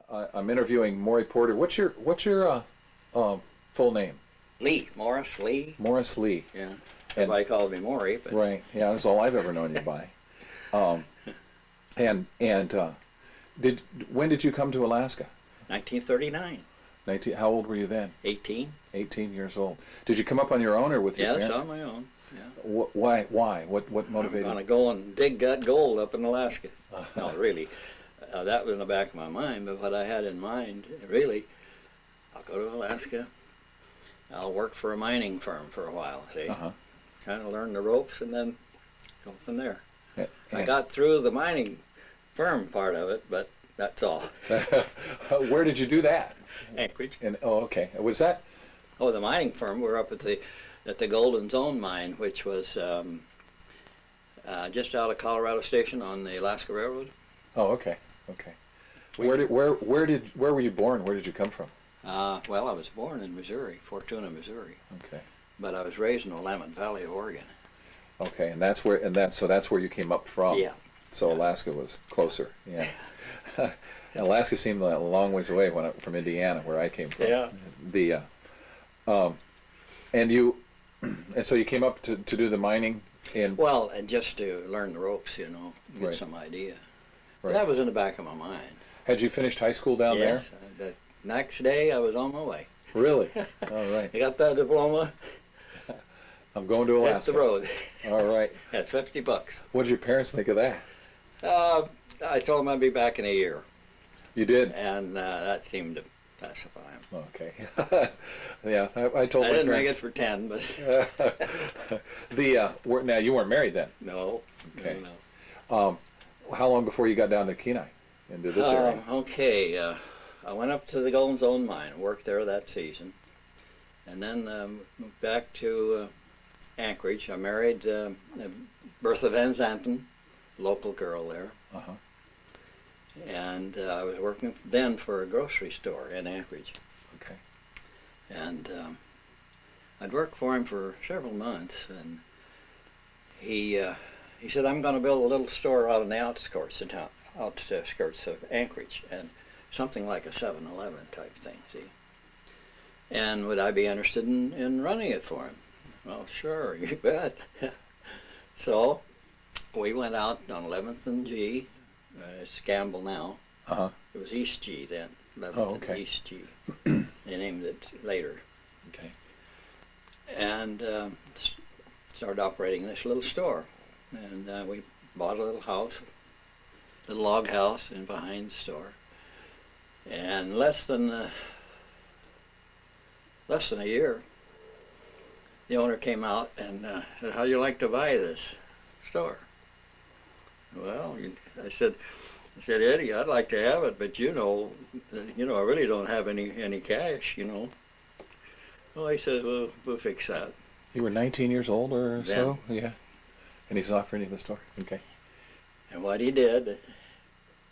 I'm interviewing Maury Porter. What's your full name? Lee, Morris Lee. Morris Lee. Yeah. And Everybody calls me Maury, but right, yeah, that's all I've ever known you by. Um, and did when did you come to Alaska? 1939, 19. How old were you then? 18. 18 years old. Did you come up on your own or with your Yes, parents? on my own. Yeah. Why? Why? What I'm motivated? gonna go and dig that gold up in Alaska. No, really, that was in the back of my mind. But what I had in mind, really, I'll go to Alaska. I'll work for a mining firm for a while. See, Uh-huh. kind of learn the ropes and then go from there. I And- got through the mining firm part of it, but that's all. Where did you do that? Anchorage. And oh, okay. Was that? Oh, the mining firm. We're up at the Golden Zone mine, which was just out of Colorado Station on the Alaska Railroad. Oh, okay. Okay. Where were you born? Where did you come from? Well, I was born in Missouri, Fortuna, Missouri, Okay. but I was raised in Willamette Valley, Oregon. Okay, and that's where you came up from. Yeah. So Alaska was closer. Yeah. Alaska seemed a long ways away from Indiana, where I came from. Yeah. The and so you came up to do the mining in. Well, and just to learn the ropes, get Right. some idea. Right. That was in the back of my mind. Had you finished high school down Yes. The next day, I was on my way. there? Really? All right. I got that diploma. I'm going to Hit Alaska. the road All right. at $50. What did your parents think of that? I told them I'd be back in a year, You did? and that seemed to pacify them. Okay. Yeah, I told I my didn't make it parents. for 10, but Now you weren't married then. no. Okay. No. How long before you got down to Kenai into this area? Okay, I went up to the Golden Zone mine, worked there that season, and then moved back to Anchorage. I married Bertha Van Zanten, local girl there, Uh-huh. and I was working then for a grocery store in Anchorage. Okay. And I'd worked for him for several months, and he said, "I'm going to build a little store out in the outskirts of town, outskirts of Anchorage, and something like a 7-Eleven type thing, see. And would I be interested in running it for him?" Well, sure, you bet. So we went out on 11th and G. It's Gamble now. Uh-huh. It was East G then. 11th Oh, and okay. East G. They named it later. Okay. And started operating this little store. And we bought a little house, a little log house in behind the store. And less than a year, the owner came out and said, "How'd you like to buy this store?" Well, I said, "Eddie, I'd like to have it, but I really don't have any cash, Well, he said, "Well, we'll fix that." You were 19 years old or Then. so? Yeah. And he's offering you the store? Okay. And what he did,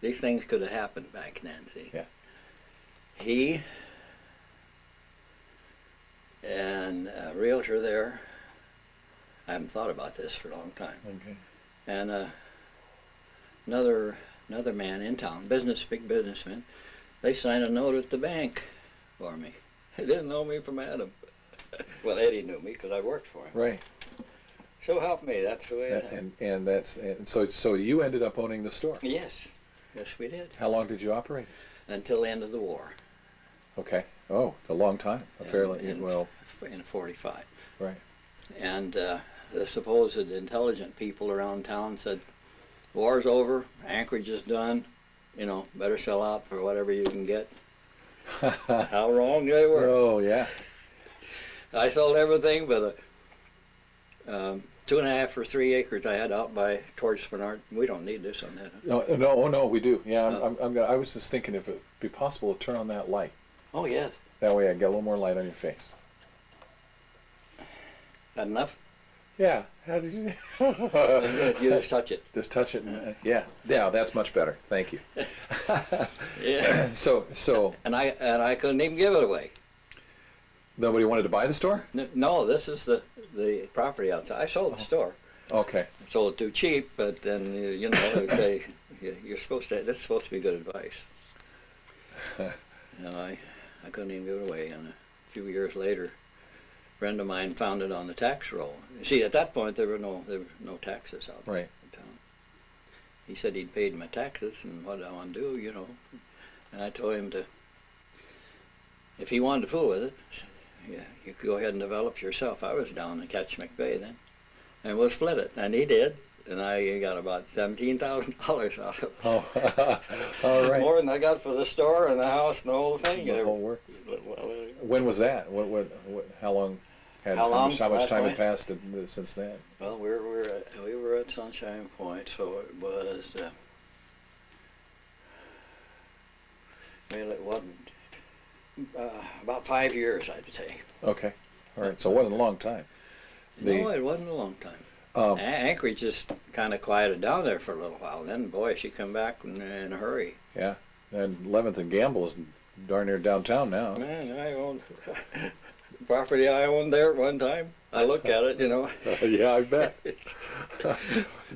these things could have happened back then, see? Yeah. He and a realtor there, I haven't thought about this for a long time, Okay. and another man in town, big businessman, they signed a note at the bank for me. They didn't know me from Adam. Well, Eddie knew me because I worked for him. Right. So help me, that's the way it happened. And so you ended up owning the store. Yes, we did. How long did you operate? Until the end of the war. Okay. Oh, it's a long time. In 45. Right. And the supposed intelligent people around town said, "War's over, Anchorage is done, better sell out for whatever you can get." How wrong they were. Oh, yeah. I sold everything but 2.5 or 3 acres I had out by towards Spinard. We don't need this on that. Huh? No, we do. Yeah, Oh. I was just thinking if it'd be possible to turn on that light. Oh, yes. That way I get a little more light on your face. That enough? Yeah. How did you? You just touch it. Just touch it. Yeah. That's much better. Thank you. Yeah. So And I couldn't even give it away. nobody wanted to buy the store? No, this is the property outside. I sold the store. Okay. I sold it too cheap, but then they say this is supposed to be good advice. You know, I couldn't even give it away. And a few years later, a friend of mine found it on the tax roll. You see, at that point there were no taxes out Right. in town. He said he'd paid my taxes, and what did I want to do, you know? And I told him to, if he wanted to fool with it, yeah, you could go ahead and develop yourself. I was down in Ketchikan Bay then, and we'll split it. And he did, and I got about $17,000 out of it. Oh, all right. More than I got for the store and the house and the whole thing. The whole works. Well, When was that? How long? How long How from much that time point? had passed since then? well, we were at Sunshine Point, so it was. Well, it wasn't about 5 years, I'd say. Okay. All right. So it wasn't a long time. No, it wasn't a long time. Anchorage just kind of quieted down there for a little while. Then, boy, she come back in a hurry. Yeah. And 11th and Gamble is darn near downtown now. Man, I owned property I owned there at one time. I look at it, you know. Yeah, I bet.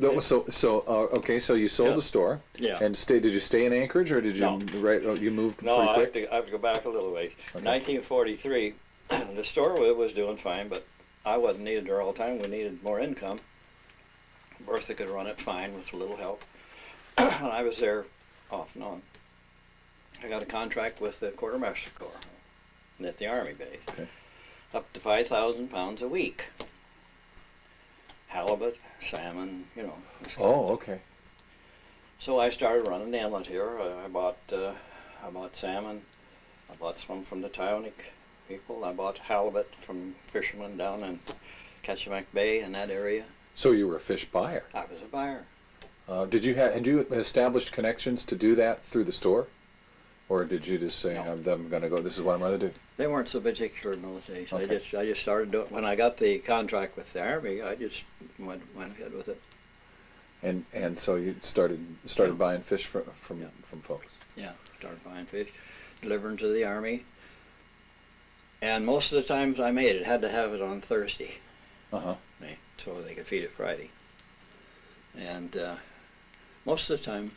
Okay, so you sold Yeah. the store. Yeah. And did you stay in Anchorage, or did you you moved No, pretty I quick? have to go back a little ways. Okay. 1943, the store was doing fine, but I wasn't needed there all the time. We needed more income. Bertha could run it fine with a little help, and I was there off and on. I got a contract with the Quartermaster Corps at the Army base, Okay. up to 5,000 pounds a week. Halibut, salmon, you know. this kind of Oh, thing. okay. So I started running the inlet here. I bought salmon. I bought some from the Tyonek people. I bought halibut from fishermen down in Ketchikan Bay in that area. So you were a fish buyer. I was a buyer. Had you established connections to do that through the store, or did you just say, No. I'm going to go? This is what I'm going to do. They weren't so particular in those days. Okay. I just started doing. When I got the contract with the Army, I just went ahead with it. And so you started Yeah. buying fish from Yeah. folks. Yeah, started buying fish, delivering to the Army. And most of the times I made it, had to have it on Thursday. Uh-huh. So they could feed it Friday. And most of the time,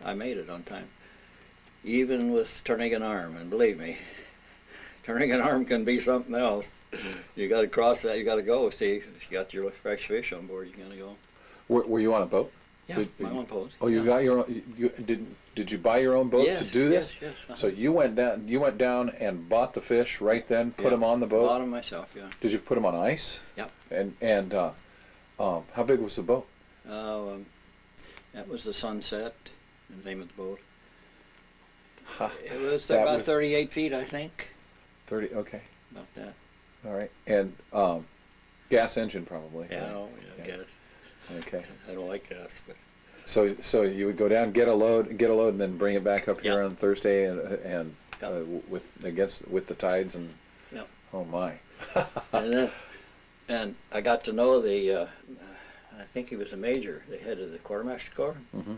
I made it on time. Even with turning an arm, and believe me, turning an arm can be something else. You got to cross that. You got to go. See, if you got your fresh fish on board, you got to go. Were you on a boat? Yeah, Did- my own pose. Oh, you yeah. got your own. Did you buy your own boat Yes, to do this? Yes, yes. So you went down and bought the fish right then, put Yeah. them on the boat. Bought 'em myself, yeah. Did you put them on ice? Yep. And how big was the boat? That was the Sunset, the name of the boat. Ha, It was That about was- 38 feet, I think. 30. Okay. About that. All right. And gas engine probably. Yeah, right? oh, yeah, Yeah. gas. Okay. I don't like gas, but So you would go down, get a load, and then bring it back up here Yeah. on Thursday, and Yeah. with the tides and. Yeah. Oh my. and I got to know the. I think he was a major, the head of the Quartermaster Corps, Mm-hmm.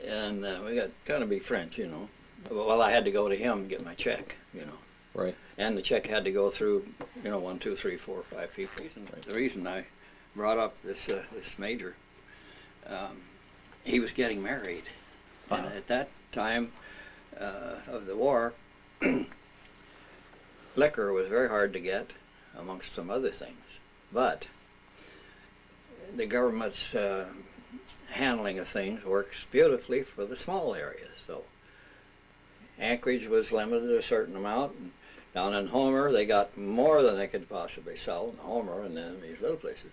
and we got kind of be friends, you know. Well, I had to go to him and get my check, you know. Right. And the check had to go through, 1, 2, 3, 4, 5 people. Right. The reason I brought up this major, he was getting married, and Uh-huh. at that time of the war, liquor was very hard to get, amongst some other things. But the government's handling of things works beautifully for the small areas. So Anchorage was limited to a certain amount. And down in Homer, they got more than they could possibly sell in Homer and then these little places.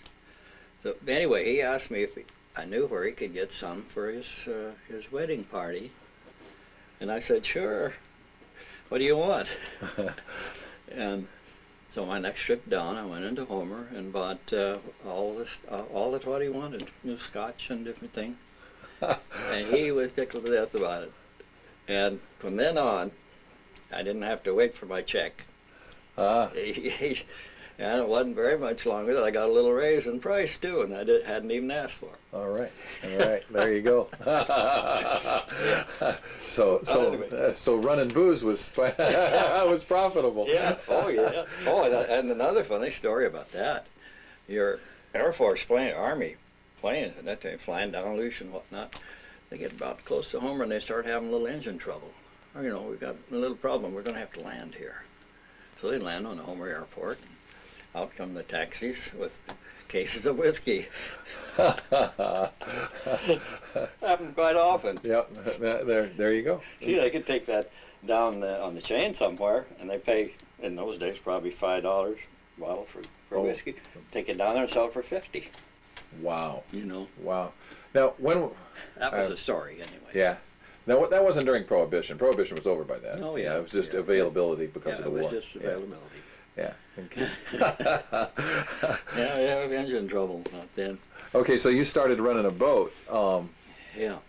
So anyway, he asked me if I knew where he could get some for his wedding party. And I said, sure. What do you want? And so my next trip down, I went into Homer and bought all that's what he wanted, new scotch and different things. And he was tickled to death about it. And from then on, I didn't have to wait for my check. Ah. And it wasn't very much longer that I got a little raise in price too, and I hadn't even asked for it. All right. There you go. So running booze was was profitable. Yeah. Oh yeah. Oh, and another funny story about that. Your Air Force plane, Army planes, and that thing flying down loose and whatnot. They get about close to Homer and they start having a little engine trouble. you know, we've got a little problem. We're going to have to land here. So they land on the Homer Airport. Out come the taxis with cases of whiskey. Happens quite often. Yep, there you go. See, they could take that down on the chain somewhere, and they pay, in those days, probably $5 a bottle for Oh. whiskey. Take it down there and sell it for 50. Wow, You know, wow. Now, when, that was the story anyway. yeah. Now, that wasn't during Prohibition. Prohibition was over by then. Oh, yeah. It was just Yeah. availability because Yeah, of the it war. was just availability. Yeah. Okay. Yeah, we have engine trouble out then. Okay, so you started running a boat. Yeah,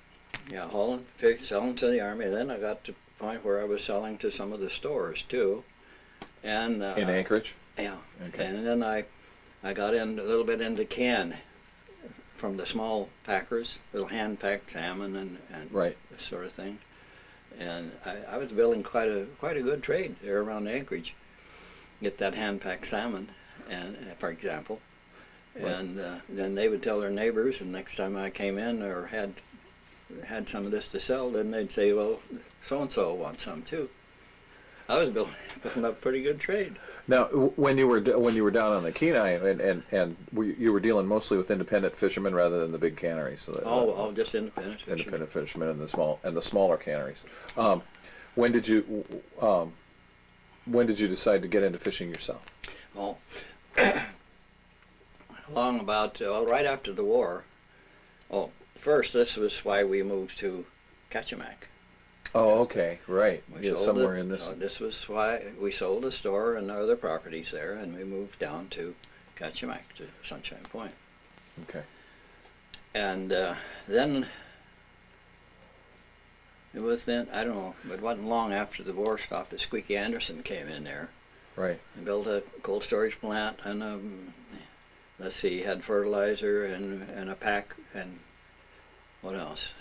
yeah, hauling fish, selling to the Army. Then I got to the point where I was selling to some of the stores too. And In Anchorage? yeah, Okay. and then I got in a little bit into can from the small packers, little hand-packed salmon and Right. this sort of thing. And I was building quite a good trade there around Anchorage. Get that hand-packed salmon, and for example, Right. and then they would tell their neighbors, and next time I came in or had some of this to sell, then they'd say, well, so-and-so wants some too. I was building up a pretty good trade. Now, when you were down on the Kenai, and you were dealing mostly with independent fishermen rather than the big canneries. So All just independent fishermen. independent fishermen and the smaller canneries. When did you decide to get into fishing yourself? Well, along about, right after the war. Oh, first, this was why we moved to Kachemak. Oh, okay, right. We Yeah, sold somewhere it- in this. This was why we sold the store and other properties there, and we moved down to Kachemak, to Sunshine Point. Okay. And then, it was then, I don't know, it wasn't long after the war stopped that Squeaky Anderson came in there Right. and built a cold storage plant, and let's see, he had fertilizer and a pack, and what else?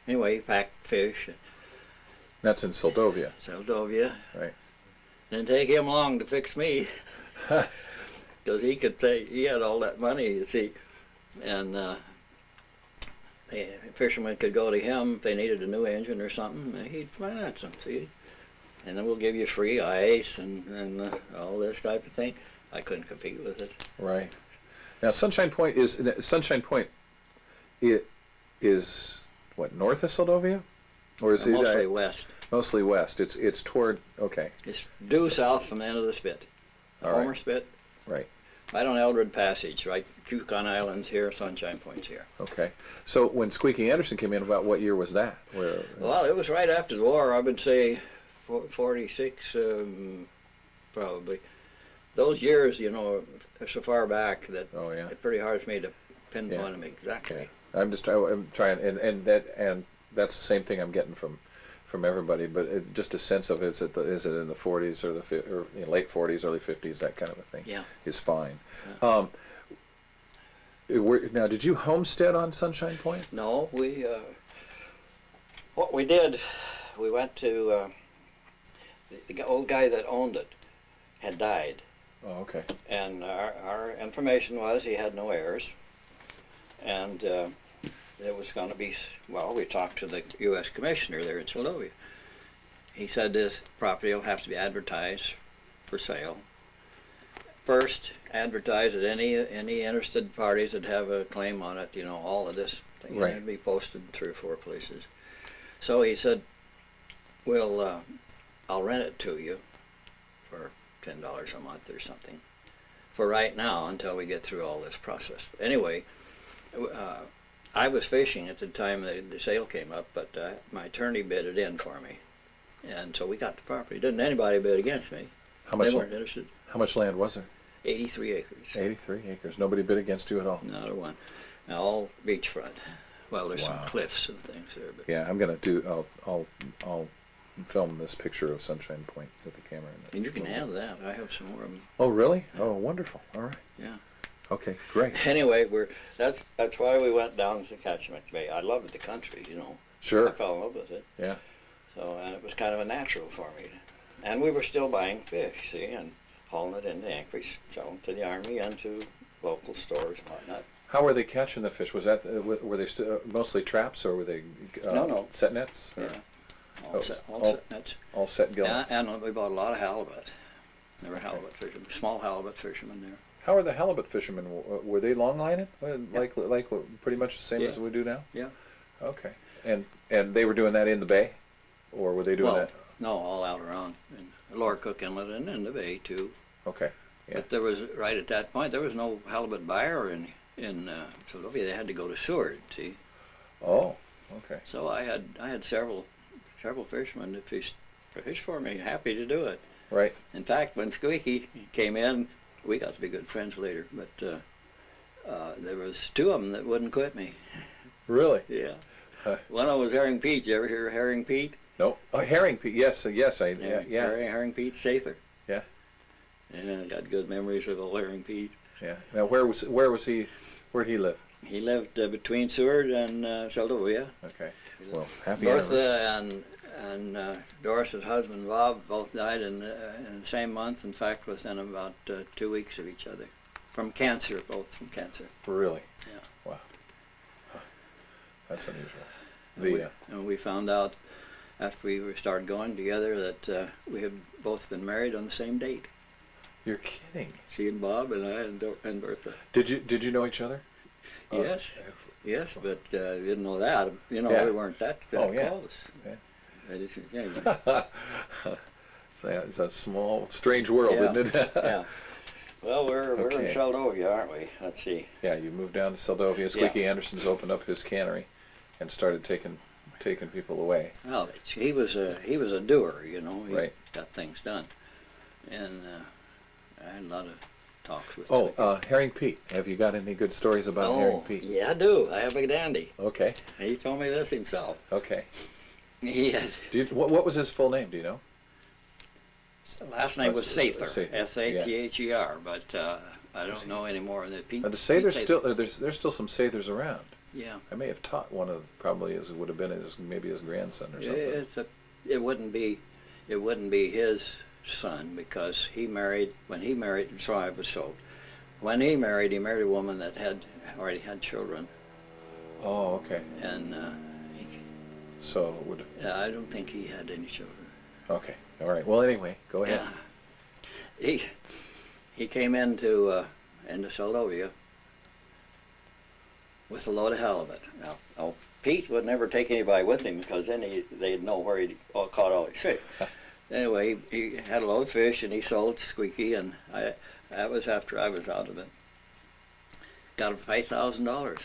Anyway, he packed fish, That's in Soldovia. Seldovia. Right. Didn't take him long to fix me, because he had all that money, you see, and the fishermen could go to him if they needed a new engine or something, and he'd finance them, see, and then we'll give you free ice and all this type of thing. I couldn't compete with it. Right. Now, Sunshine Point it is what, north of Soldovia, or is it Mostly west. mostly west? It's toward. Okay. It's due south from the end of the spit. The All right. Homer Spit, Right. right on Eldred Passage, right? Yukon Island's here, Sunshine Point's here. Okay. So when Squeaky Anderson came in, about what year was that? Well, it was right after the war. I would say 46, probably. Those years, you know, are so far back that Oh yeah. it's pretty hard for me to pinpoint Yeah. them exactly. Okay. I'm trying, and that's the same thing I'm getting from everybody, but just a sense of is it in the 40s or late 40s, early 50s, that kind of a thing. Yeah. Is fine. Yeah. Now, did you homestead on Sunshine Point? No, what we did, we went to, the old guy that owned it had died. Oh, okay. And our information was he had no heirs. And it was going to be, well, we talked to the U.S. Commissioner there in Soldovia. He said this property will have to be advertised for sale. First, advertise at any interested parties that have a claim on it, you know, all of this thing. Right. It'd be posted in 3 or 4 places. So he said, well, I'll rent it to you for $10 a month or something for right now until we get through all this process. Anyway, I was fishing at the time that the sale came up, but my attorney bid it in for me. And so we got the property. Didn't anybody bid against me. How much? They weren't interested. How much land was there? 83 acres. 83 acres. Nobody bid against you at all. Not a one. Now, all beachfront. Well, there's Wow. some cliffs and things there, but Yeah, I'm gonna do. I'll film this picture of Sunshine Point with the camera. and you can have that. I have some more of them. Oh, really? Oh, wonderful. All right. Yeah. Okay, great. Anyway, that's why we went down to Kachemak Bay. I loved the country, you know. I Sure. fell in love with it. Yeah. So, and it was kind of a natural for me. And we were still buying fish, see, and hauling it into Anchorage, selling to the Army and to local stores and whatnot. How were they catching the fish? Was that were they mostly traps or were they No. set nets? Or- Yeah. all set. All oh. set nets. All set going. Yeah, and we bought a lot of halibut. There were halibut fishermen, small halibut fishermen there. How are the halibut fishermen? Were they long lining? Like pretty much the same Yeah. as we do now? Yeah. Okay. And they were doing that in the bay, or were they doing Well, that? no, all out around in Lower Cook Inlet and in the bay too. Okay. Yeah. But there was, right at that point, there was no halibut buyer in Philadelphia. They had to go to Seward, see. Oh. Okay. So I had several fishermen that fished for me, happy to do it. Right. In fact, when Squeaky came in, we got to be good friends later. But there was two of them that wouldn't quit me. Really? Yeah. Huh. One of them was Herring Pete. You ever hear of Herring Pete? No. Oh, herring Pete. Yes. Yes. Yeah. Herring Pete Sather. Yeah. Yeah, I got good memories of old Herring Pete. Yeah. Now, where was he? Where'd he live? He lived between Seward and Seldovia. Okay. Well, happy anniversary. Bertha and Doris's husband Bob both died in the same month. In fact, within about 2 weeks of each other, from cancer. Both from cancer. Really? Yeah. Wow. Huh. That's unusual. And we found out after we started going together that we had both been married on the same date. You're kidding. She and Bob and I and Bertha. Did you know each other? Yes. Yes, but we didn't know that. You know, Yeah. we weren't that Oh, yeah. close. Yeah. Anyway. It's a small, strange world, Yeah. isn't it? Yeah. Well, we're in Okay. Seldovia, aren't we? Let's see. Yeah, you moved down to Seldovia. Squeaky Anderson's opened up his cannery and started taking people away. Well, he was a doer, you know. He Right. got things done, and I had a lot of talks with. Oh, Squeaky. Herring Pete. Have you got any good stories about Herring Pete? Yeah, I do. I have a dandy. Okay. He told me this himself. Okay. He had What was his full name? Do you know? the last name was Sather, Sather, Sather, but I don't know anymore. The Pete. The Sathers Pete still there's still some Sathers around. Yeah. I may have taught one of would have been maybe his grandson or something. It wouldn't be his son because when he married, so I was told. When he married a woman that had already had children, Oh, okay. and So it would. I don't think he had any children. Okay. All right. Well, anyway, go ahead. Yeah. He came into Seldovia with a load of halibut. Now, Pete would never take anybody with him because then they'd know where he caught all his fish. Anyway, he had a load of fish and he sold it to Squeaky, and that was after I was out of it. Got him $5,000.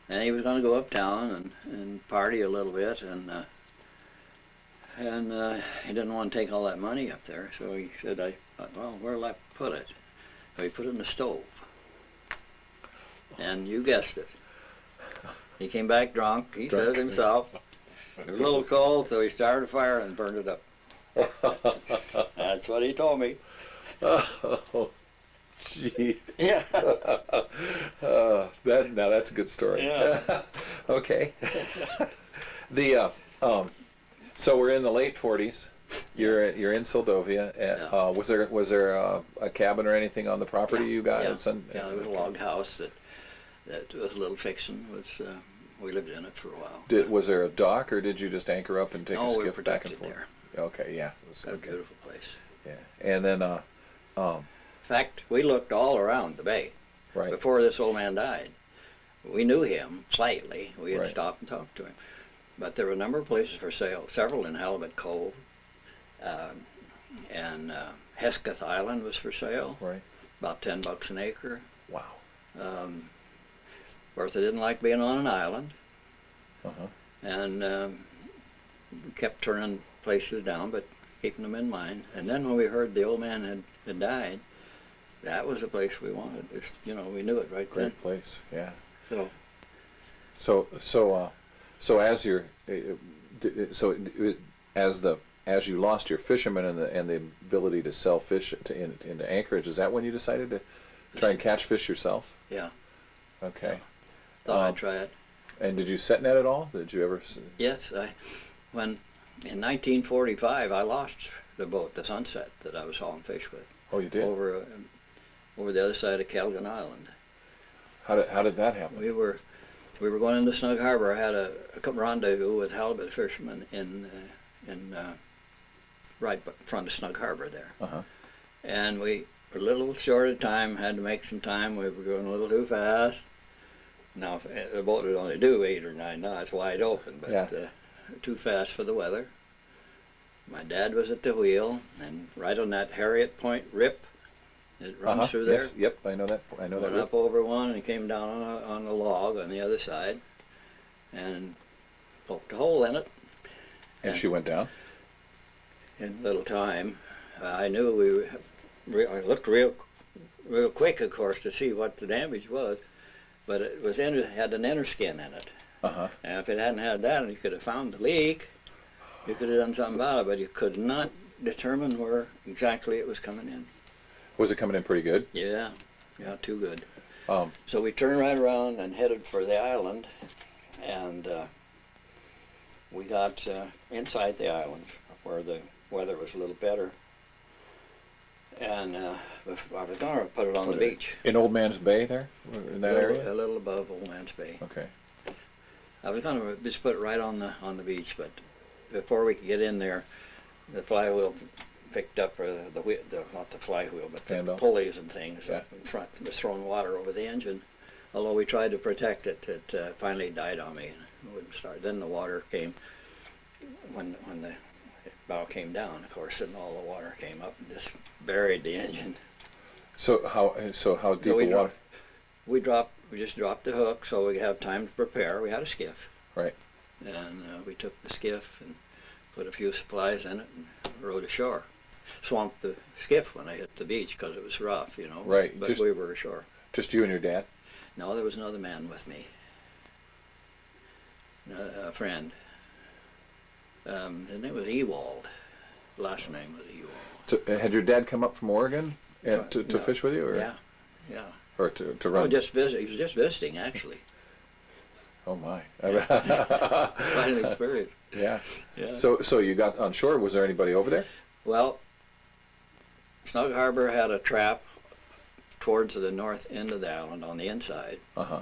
And he was going to go uptown and party a little bit, and he didn't want to take all that money up there, so he said, well, where'll I put it? So he put it in the stove. And you guessed it. He came back drunk, he said himself. It was a little cold, so he started a fire and burned it up. That's what he told me. Oh, jeez. Yeah. That's a good story. Yeah. Okay. So we're in the late 40s. You're in Seldovia. Yeah. Was there a cabin or anything on the property you got? Yeah, Yeah. there was a log house that was a little fixin'. We lived in it for a while. Was there a dock, or did you just anchor up and take a No, we were skiff back and protected forth? there. Okay, yeah. It's a beautiful place. Yeah, and then In fact, we looked all around the bay right. before this old man died. We knew him slightly. We had Right. stopped and talked to him. But there were a number of places for sale, several in Halibut Cove. And Hesketh Island was for sale, Right. about $10 an acre. Wow. Bertha didn't like being on an island, Uh-huh. and we kept turning places down, but keeping them in mind. And then when we heard the old man had died, that was the place we wanted. We knew it right then. Great place. Yeah. So So as you're as you lost your fishermen and the ability to sell fish into Anchorage, is that when you decided to try and catch fish yourself? yeah, Okay. thought I'd try it. And did you set net at all? Did you ever? Yes, when in 1945 I lost the boat, the Sunset, that I was hauling fish with, Oh, you did. over the other side of Calgon Island. How did that happen? we were going into Snug Harbor. I had a rendezvous with halibut fishermen in right in front of Snug Harbor there. Uh-huh. And we were a little short of time, had to make some time. We were going a little too fast. Now, the boat would only do 8 or 9 knots wide open, but Yeah. too fast for the weather. My dad was at the wheel, and right on that Harriet Point rip, it runs through there. Yes. Yep, I know that. I know Went that. up over one and came down on a log on the other side, and poked a hole in it. And she went down. In little time, I knew I looked real quick, of course, to see what the damage was, but it had an inner skin in it. Uh-huh. And if it hadn't had that, you could have found the leak. You could have done something about it, but you could not determine where exactly it was coming in. Was it coming in pretty good? Yeah, too good. Um, So we turned right around and headed for the island, and we got inside the island where the weather was a little better. And I was going to put it on the beach. In Old Man's Bay there? In that area? A little above Old Man's Bay. Okay. I was going to just put it right on the beach, but before we could get in there, the flywheel picked up, not the flywheel, but the Handle. pulleys and things Yeah. up in front. It was throwing water over the engine. Although we tried to protect it, it finally died on me. It wouldn't start. Then the water came when the bow came down, of course, and all the water came up and just buried the engine. So how deep So we the water? We just dropped the hook so we could have time to prepare. We had a skiff. Right. And we took the skiff and put a few supplies in it and rowed ashore. Swamped the skiff when I hit the beach because it was rough, Right. But we were ashore. Just you and your dad? No, there was another man with me. A friend. His name was Ewald. Last name was Ewald. So had your dad come up from Oregon and to No. fish with you? Or? Yeah. Or to Oh, run? he was just visiting, actually. Oh my. Quite an experience. Yeah. Yeah. So you got on shore. Was there anybody over there? Well, Snug Harbor had a trap towards the north end of the island on the inside. Uh-huh.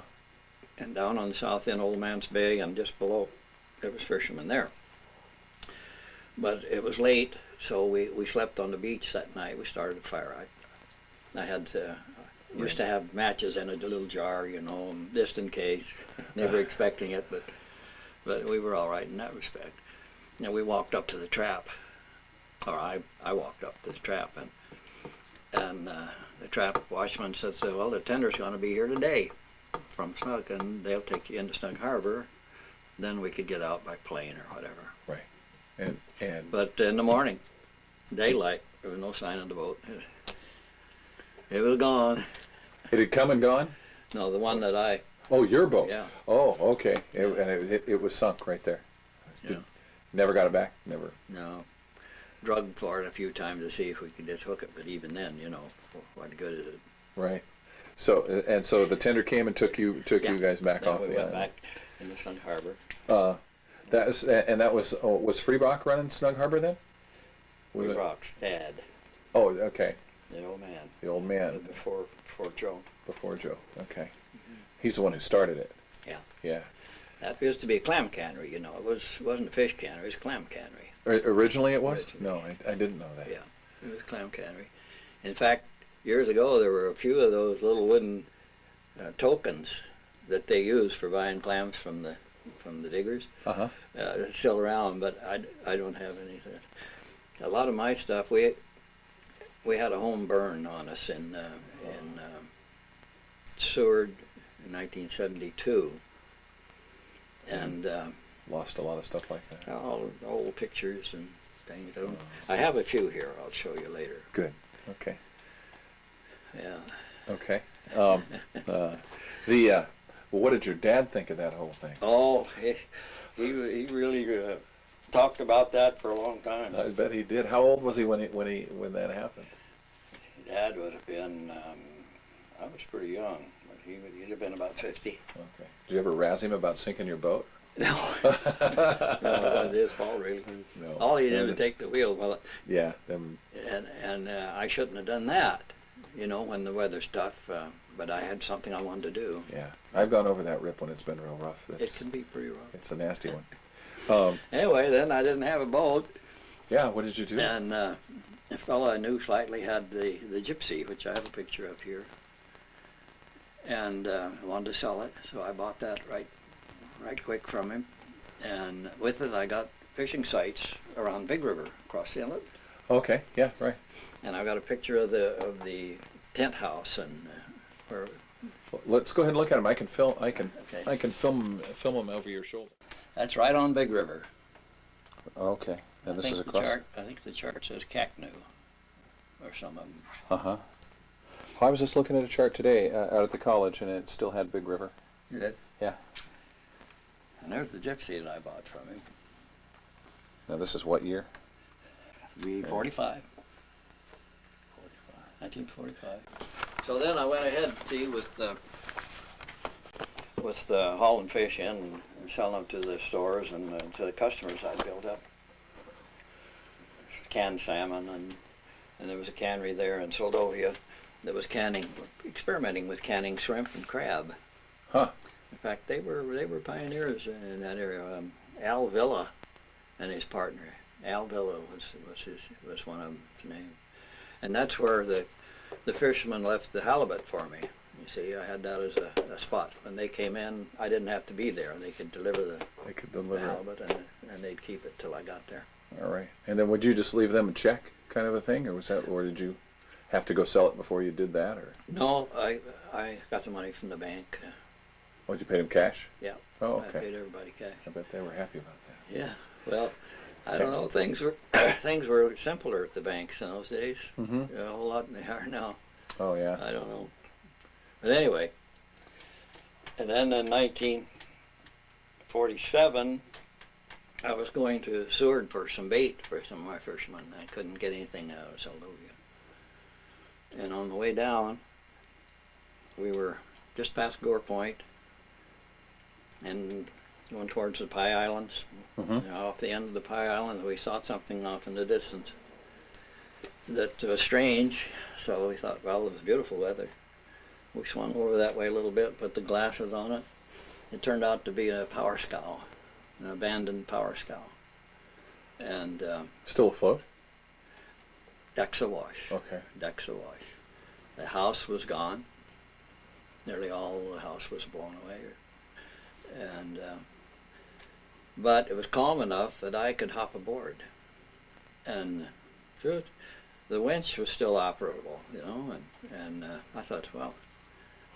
And down on the south end, Old Man's Bay, and just below, there was fishermen there. But it was late, so we slept on the beach that night. We started a fire. I had used to have matches in a little jar, just in case. Never expecting it, but we were all right in that respect. And we walked up to the trap, or I walked up to the trap, and the trap watchman said, well, the tender's going to be here today from Snug, and they'll take you into Snug Harbor. Then we could get out by plane or whatever. Right. And But in the morning, daylight, there was no sign of the boat. It was gone. it had come and gone? No, the one that I, Oh, your boat. yeah. Oh, okay. Yeah. And it was sunk right there. Yeah. Never got it back. Never. No. Drugged for it a few times to see if we could just hook it, but even then, what good is it? Right. So the tender came and took you guys back Then off we the went island. back into Snug Harbor. That was Free Rock running Snug Harbor then? Was We it? Rock's dad, Oh, okay. the old man, The old man before Joe. before Joe. Okay. He's the one who started it. Yeah. Yeah. That used to be a clam cannery, It wasn't a fish cannery, it was a clam cannery. Originally it was? Originally. No, I didn't know that. Yeah, it was a clam cannery. In fact, years ago there were a few of those little wooden tokens that they used for buying clams from the diggers. Uh-huh. That's still around, but I don't have anything. A lot of my stuff, we had a home burn on us in Seward in 1972, and Lost a lot of stuff like that. all old pictures and things. I have a few here. I'll show you later. Good. Okay. Yeah. Okay. Well, what did your dad think of that whole thing? Oh, he really talked about that for a long time. I bet he did. How old was he when that happened? Dad would have been. I was pretty young, but he'd have been about 50. Okay. Did you ever razz him about sinking your boat? No, no, it wasn't his fault really. No. All he did was It's- take the wheel. Well, Yeah. and I shouldn't have done that. When the weather's tough, but I had something I wanted to do. Yeah, I've gone over that rip when it's been real rough. It can be pretty rough. It's a nasty one. Anyway, then I didn't have a boat, Yeah, what did you do? and a fellow I knew slightly had the Gypsy, which I have a picture of here, and I wanted to sell it, so I bought that right quick from him, and with it I got fishing sites around Big River across the inlet, Okay, yeah, right. and I've got a picture of the tent house and where. Let's go ahead and look at them. I can film. Okay. I can film them over your shoulder. That's right on Big River. Okay, and this I think is the across. chart. I think the chart says Cacnu, or some of them. Uh-huh. I was just looking at a chart today out at the college, and it still had Big River. Is it? Yeah. And there's the Gypsy that I bought from him. Now this is what year? Be 45. 1945. So then I went ahead, see, with the hauling fish in and selling them to the stores and to the customers I'd built up. Canned salmon, and there was a cannery there in Soldovia that was experimenting with canning shrimp and crab. Huh. In fact, they were pioneers in that area. Al Villa and his partner. Al Villa was one of them's name, and that's where the fishermen left the halibut for me. You see, I had that as a spot. When they came in, I didn't have to be there. They could deliver the halibut, and they'd keep it till I got there. All right. And then would you just leave them a check, kind of a thing, or did you have to go sell it before you did that, or? No, I got the money from the bank. Oh, did you pay them cash? Yeah. Oh, I okay. paid everybody cash. I bet they were happy about that. Yeah. Well, I don't know. Things were simpler at the banks in those days. Mm-hmm. A whole lot than they are now. Oh, yeah. I don't know. But anyway, and then in 1947, I was going to Seward for some bait for some of my fishermen. I couldn't get anything out of Soldovia. And on the way down, we were just past Gore Point and going towards the Pie Islands. Mm-hmm. And off the end of the Pie Island, we saw something off in the distance that was strange. So we thought, well, it was beautiful weather. We swung over that way a little bit, put the glasses on it. It turned out to be a power scow, an abandoned power scow. And Still afloat? decks awash. Okay. Decks awash. The house was gone. Nearly all the house was blown away. And but it was calm enough that I could hop aboard. And the winch was still operable, you know, and I thought, well,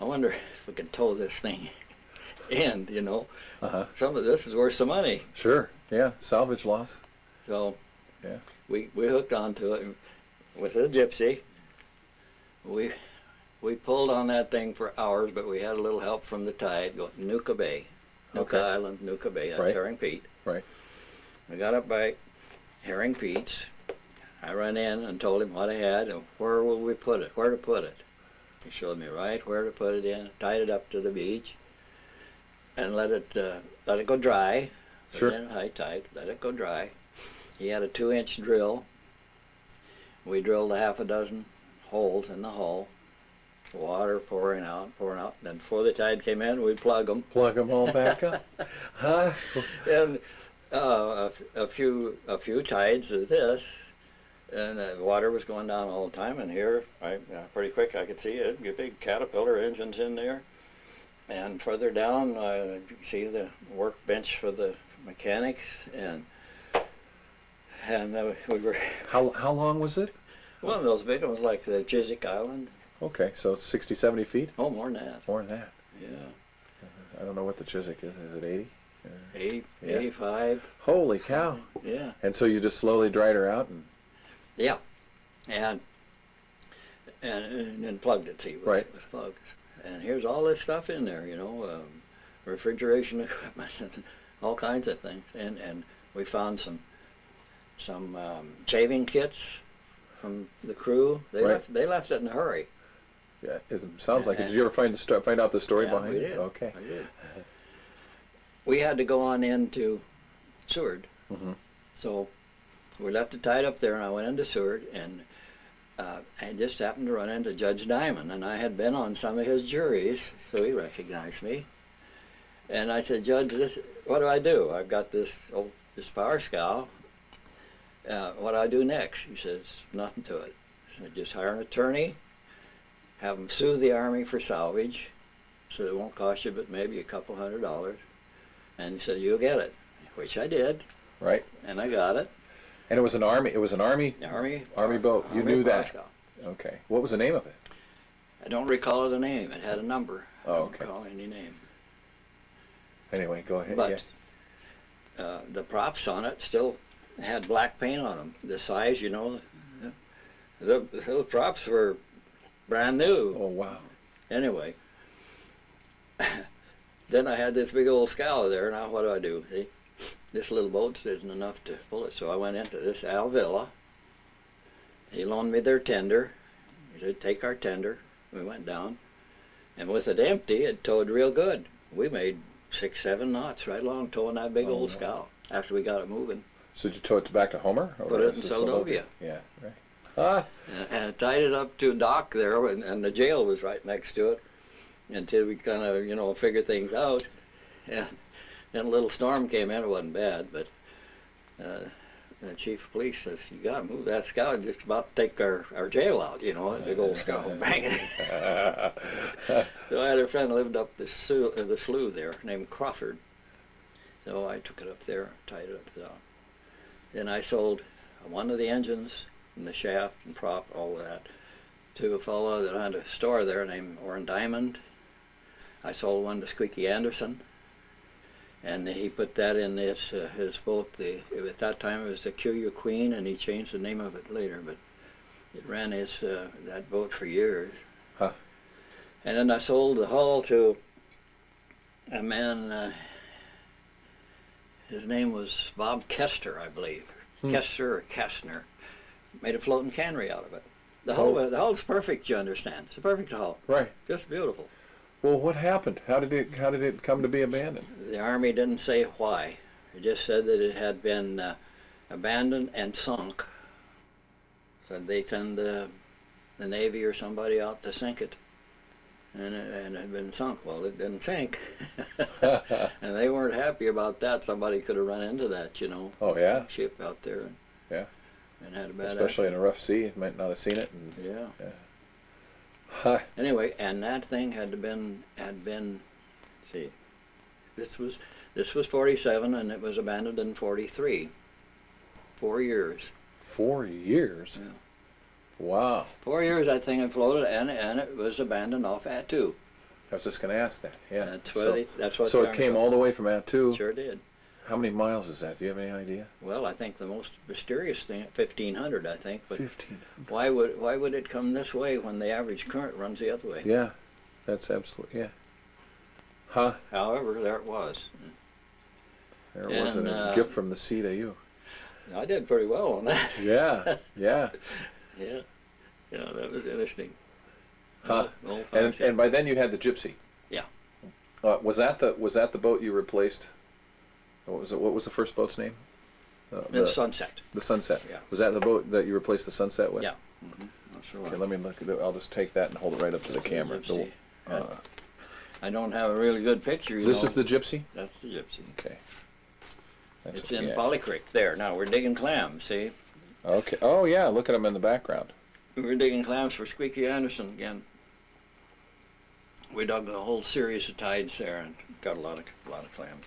I wonder if we could tow this thing in, you know. Uh-huh. Some of this is worth some money. Sure. Yeah. Salvage loss. So Yeah. we hooked onto it with a Gypsy. We pulled on that thing for hours, but we had a little help from the tide going to Nuka Bay. Nuka Okay. Island, Nuka Bay, that's Right. Herring Pete. Right. I got up by Herring Pete's. I ran in and told him what I had and where will we put it, where to put it. He showed me right where to put it in, tied it up to the beach, and let it go dry. Put Sure. it in high tide, let it go dry. He had a 2-inch drill. We drilled a half a dozen holes in the hull. Water pouring out. Then before the tide came in, we'd plug them. Plug them all back up. Huh? And a few tides of this, and the water was going down all the time. And here, pretty quick, I could see it. Big Caterpillar engines in there. And further down, you see the workbench for the mechanics, and we were How long was it? one of those big ones like the Chiswick Island. Okay, so 60, 70 feet? Oh, more than that. More than that. Yeah, I don't know what the Chiswick is. Is it 80? 85. Holy cow. Yeah. And so you just slowly dried her out and Yeah, and then plugged it. See, it was plugged. And here's all this stuff in there, you know, refrigeration equipment and all kinds of things. And we found some shaving kits from the crew. They left it in a hurry. yeah, it sounds like it. Did you ever find out the story Yeah, behind we it? did. Okay. I did. We had to go on into Seward. Mm-hmm. So we left it tied up there, and I went into Seward, and I just happened to run into Judge Diamond, and I had been on some of his juries, so he recognized me. And I said, Judge, what do I do? I've got this power scow. What do I do next? He says, nothing to it. He said, just hire an attorney, have them sue the Army for salvage, so it won't cost you but maybe a couple $100. And he said, you'll get it, which I did, Right. and I got it. And it was an army. It was an army. Army boat. You Army knew power that. scow. Okay. What was the name of it? I don't recall the name. It had a number. Oh, I okay. don't recall any name. Anyway, go ahead. But yeah. the props on it still had black paint on them. The size, you know, the props were brand new. Oh wow. Anyway, then I had this big old scow there. Now what do? See, this little boat isn't enough to pull it, so I went into this Al Villa. He loaned me their tender. He said, take our tender. We went down, and with it empty, it towed real good. We made 6-7 knots right along towing that big old no. scow after we got it moving. So did you tow it back to Homer? Or Put it in was Soldovia. Yeah. Right. Ah. And I tied it up to a dock there, and the jail was right next to it until we kind of, you know, figured things out. And then a little storm came in. It wasn't bad, but the chief of police says, you got to move that scow. It's just about to take our jail out, you know, that big old scow banging. So I had a friend who lived up the slough there named Crawford. So I took it up there, tied it up to the dock. Then I sold one of the engines and the shaft and prop, all that, to a fellow that had a store there named Orrin Diamond. I sold one to Squeaky Anderson, and he put that in his boat. At that time it was the Cuya Queen, and he changed the name of it later, but it ran that boat for years. Huh. And then I sold the hull to a man, his name was Bob Kester, I believe. Kester or Kestner. Made a floating cannery out of it. The hull's perfect, you understand. It's a perfect hull. Right. Just beautiful. Well, what happened? How did it come to be abandoned? The Army didn't say why. It just said that it had been abandoned and sunk. So they send the Navy or somebody out to sink it. And it had been sunk. Well, it didn't sink. And they weren't happy about that. Somebody could have run into that, you know. Oh yeah. Ship out there. And, Yeah. And had a bad Especially accident. in a rough sea, you might not have seen it. And, Yeah. Huh. Anyway, and that thing had been see, this was 47, and it was abandoned in 43. 4 years. 4 years. Yeah. Wow. 4 years that thing had floated, and it was abandoned off Attu. I was just going to ask that. Yeah. That's what. So the it Army came told all the me. way from Attu. Sure did. How many miles is that? Do you have any idea? Well, I think the most mysterious thing, 1,500, I think. But 15. why would it come this way when the average current runs the other way? Yeah. That's absolutely, yeah. Huh. However, there it was. There was And, a gift from the sea to you. I did pretty well on that. Yeah. Yeah. Yeah. Yeah, that was interesting. Huh. Old And by then you had the Gypsy. Yeah. Was that the boat you replaced? What was it? What was the first boat's name? The Sunset. The Sunset. Yeah. Was that the boat that you replaced the Sunset with? Yeah. Mm-hmm. That's right. Okay, let me look at it. I'll just take that and hold it right up to the camera. Gypsy. The- I don't have a really good picture. this know. is the Gypsy? That's the Gypsy. Okay. It's in yeah. Polly Creek. There. Now we're digging clams. See, Okay. Oh yeah, look at them in the background. we're digging clams for Squeaky Anderson again. We dug a whole series of tides there and got a lot of clams.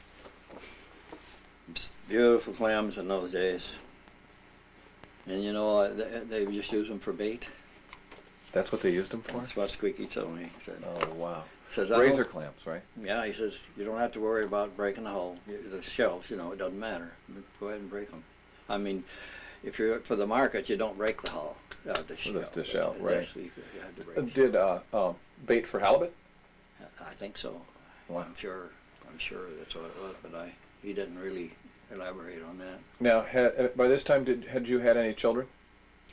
It's beautiful clams in those days. And you know, they just use them for bait. That's what they used them for? That's what Squeaky told me. He said, Oh wow. says, Razor clams, right? Yeah, he says, you don't have to worry about breaking the hull. The shells, you know, it doesn't matter. Go ahead and break them. I mean, if you're for the market, you don't break the hull, the shell. The shell, But right. this, you have to break. Did bait for halibut? I think so. Wow. I'm sure that's what it was, but he didn't really elaborate on that. Now, by this time, had you had any children?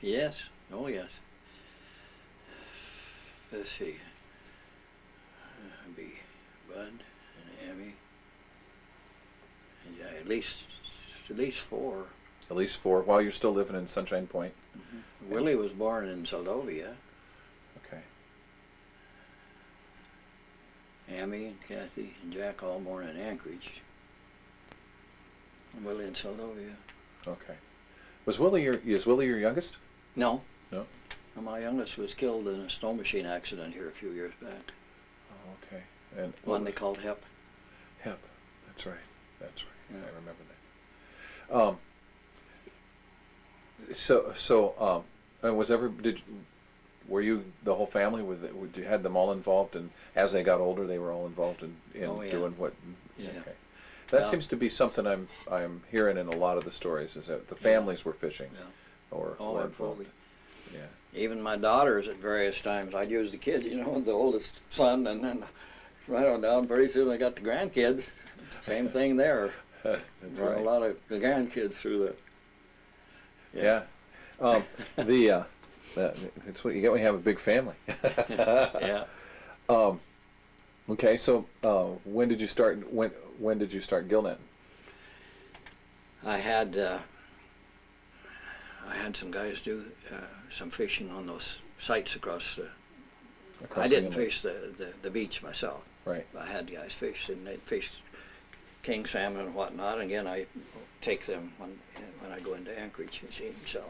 Yes. Oh, yes. Let's see. Be Bud and Abby. Yeah, at least 4. At least 4. While you're still living in Sunshine Point. Willie was born in Seldovia. Okay. Amy and Kathy and Jack all born in Anchorage. And Willie in Seldovia. Okay. Is Willie your youngest? No. No. My youngest was killed in a snow machine accident here a few years back. Oh, okay. And One they called Hep. Hep. That's right. That's right. Yeah. I remember that. And were you the whole family? Would you had them all involved, and as they got older, they were all involved in Oh, yeah. doing what? Yeah. Okay. That Yeah. seems to be something I'm hearing in a lot of the stories, is that the families were fishing, Yeah. or Oh, were absolutely. involved. Yeah. Even my daughters at various times, I'd use the kids, the oldest son, and then right on down, pretty soon I got the grandkids. Same thing there. That's Run right. a lot of the grandkids through the. Yeah. It's what you get when you have a big family. Yeah. Okay, so when did you start? When did you start gill netting? I had some guys do some fishing on those sites across the. Across I the didn't inlet? fish the beach myself. Right. I had guys fish, and they'd fish king salmon and whatnot. And again, I take them when I go into Anchorage, you see. So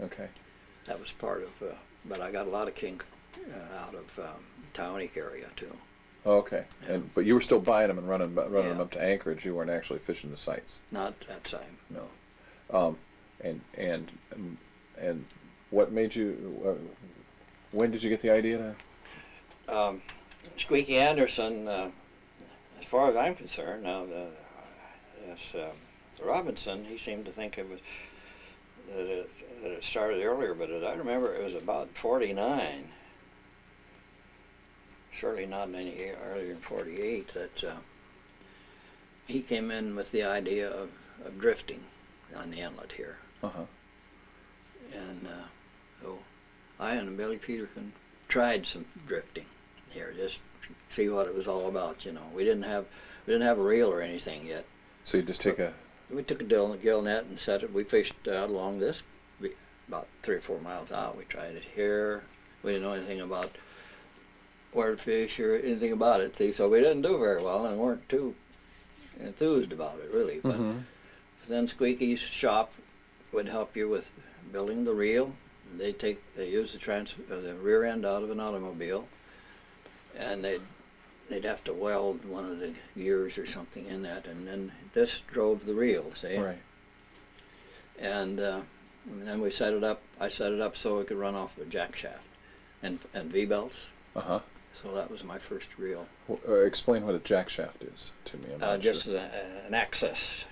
Okay. that was part of. But I got a lot of king out of Townick area too. Oh, okay. Yeah. But you were still buying them and running them Yeah. up to Anchorage. You weren't actually fishing the sites. Not that time. No. And what made you? When did you get the idea to? Squeaky Anderson, as far as I'm concerned, now Robinson, he seemed to think it was that it started earlier, but as I remember, it was about 49. Certainly not any earlier than 48. That he came in with the idea of drifting on the inlet here, Uh-huh. and so I and Billy Peterkin tried some drifting here, just to see what it was all about. We didn't have a reel or anything yet. So you just take a. We took a gill net and set it. We fished out along this, about 3 or 4 miles out. We tried it here. We didn't know anything about where to fish or anything about it. See, so we didn't do very well and weren't too enthused about it really. But Mhm. then Squeaky's shop would help you with building the reel. They use the rear end out of an automobile, and they'd have to weld one of the gears or something in that, and then this drove the reel, see? Right. And then we set it up. I set it up so it could run off a jack shaft and V-belts. Uh-huh. So that was my first reel. Explain what a jack shaft is to me. I'm not Just sure. an access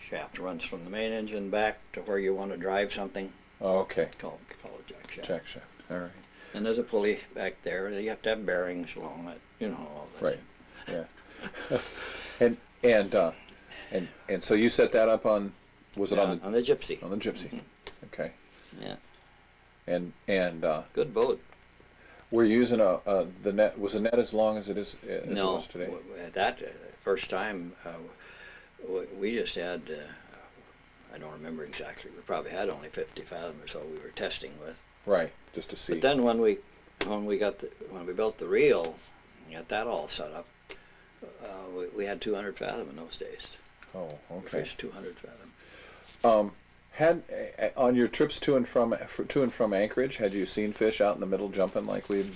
shaft runs from the main engine back to where you want to drive something. Oh, okay. Called a jack shaft. Jack shaft. All right. And there's a pulley back there. You have to have bearings along it. All that. Right. Yeah. and so you set that up on. Was it Yeah, on on the Gypsy. the Gypsy? Okay. Yeah. And Good boat. we're using the net. Was the net as long as it is as it No, was today? that first time we just had. I don't remember exactly. We probably had only 50 fathom or so we were testing with. Right. Just to see. But then when we built the reel, and got that all set up, we had 200 fathom in those days. Oh, We okay. fished 200 fathom. Had on your trips to and from Anchorage, had you seen fish out in the middle jumping like we,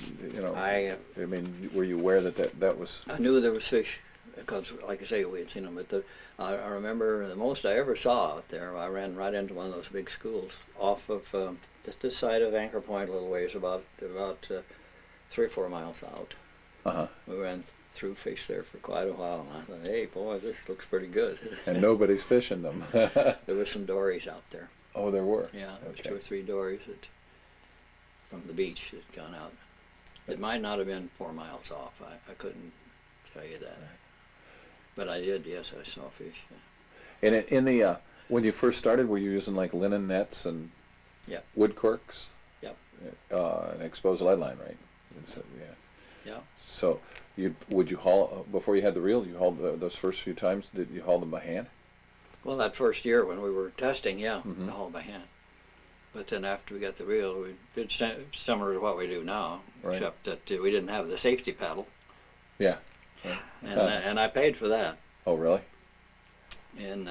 I mean, were you aware that was? I knew there was fish because, like I say, we had seen them. But I remember the most I ever saw out there. I ran right into one of those big schools off of just this side of Anchor Point, a little ways, about 3 or 4 miles out. Uh-huh. We ran through fish there for quite a while, and I thought, hey, boy, this looks pretty good. And nobody's fishing them. There was some dories out there. Oh, there were. Yeah, there was Okay. 2 or 3 dories from the beach that had gone out. It might not have been 4 miles off. I couldn't tell you that. But I did, yes, I saw fish. And in the when you first started, were you using like linen nets and Yep. wood corks? Yep. An exposed lead line, right? So, yeah. Yeah. So would you haul before you had the reel? You hauled those first few times. Did you haul them by hand? Well, that first year when we were testing, yeah, Mhm. I hauled by hand. But then after we got the reel, we did similar to what we do now, Right. except that we didn't have the safety paddle, Yeah. Right. and I paid for that. Oh, really? And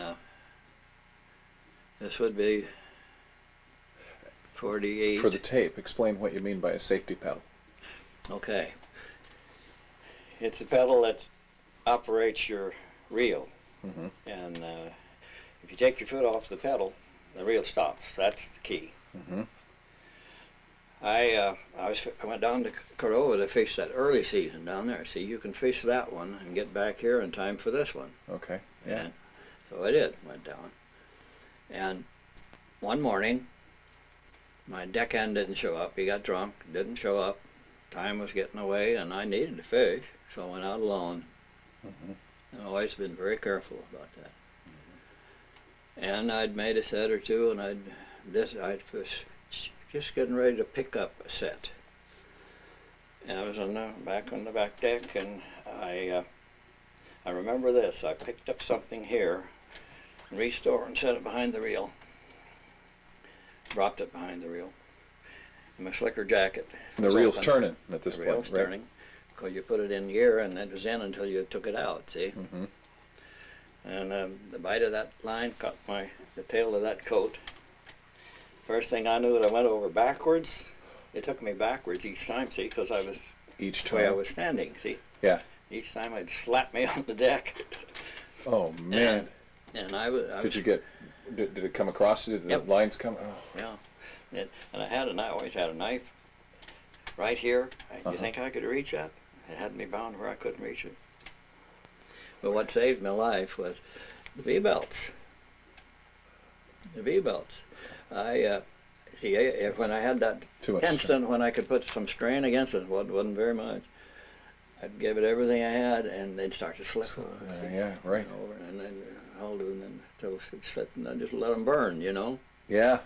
this would be 48. For the tape, explain what you mean by a safety pedal. Okay. It's a pedal that operates your reel, Mm-hmm. and if you take your foot off the pedal, the reel stops. That's the key. Mm-hmm. I went down to Cordova to fish that early season down there. See, you can fish that one and get back here in time for this one. Okay. Yeah. And so I did. Went down, and one morning, my deckhand didn't show up. He got drunk, didn't show up. Time was getting away, and I needed to fish, so I went out alone. Mm-hmm. I've always been very careful about that. And I'd made a set or two, and I was just getting ready to pick up a set. And I was back on the back deck, and I remember this. I picked up something here, reached over and set it behind the reel. Dropped it behind the reel. And my slicker jacket. And the was reel's open. turning at this The point, reel's right? turning, because you put it in gear, and it was in until you took it out. See. Mm-hmm. And the bite of that line caught the tail of that coat. First thing I knew, that I went over backwards. It took me backwards each time, see, because I was Each the way I time. was standing, see. Yeah. Each time I'd slap me on the deck. Oh man. And I was. Did you get? Did it come across? Did Yep. the lines come? Oh. Yeah. And I always had a knife right here. You think I could reach that? It had me bound where I couldn't reach it. But what saved my life was the V-belts. The V-belts. When I had that Too much. instant when I could put some strain against it, wasn't very much, I'd give it everything I had, and they'd start to slip over. Yeah. Right. Over, and then hold it, and then until it would slip, and then just let them burn, you know? Yeah.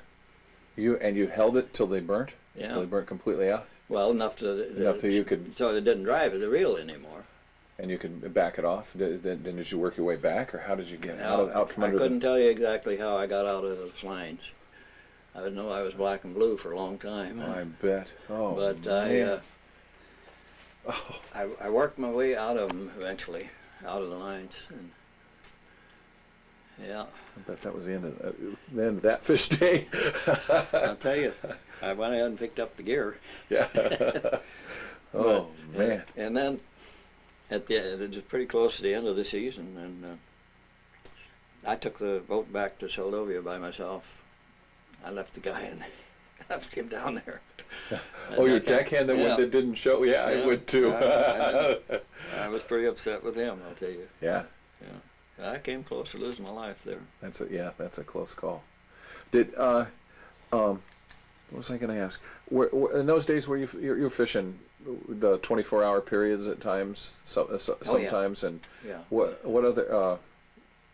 You held it till they burnt. Yeah. Till they burnt completely out, Well, enough Enough that you could- so it didn't drive the reel anymore. and you could back it off. Then did you work your way back, or how did you get out from I under? couldn't tell you exactly how I got out of those lines. I would know I was black and blue for a long time. I bet. Oh. But man. I worked my way out of them eventually, out of the lines, and yeah. I bet that was the end of that fish day. I'll tell you, I went ahead and picked up the gear. Yeah. Oh But- man. And then it was pretty close to the end of the season, and I took the boat back to Seldovia by myself. I left the guy and left him down there. Oh, your deckhand that Yeah. didn't show. Yeah, I Yeah. would too. I was pretty upset with him, I'll tell you. Yeah. I came close to losing my life there. That's a close call. Did what was I going to ask? In those days, were you're fishing the 24-hour periods at times, sometimes, and Yeah. what other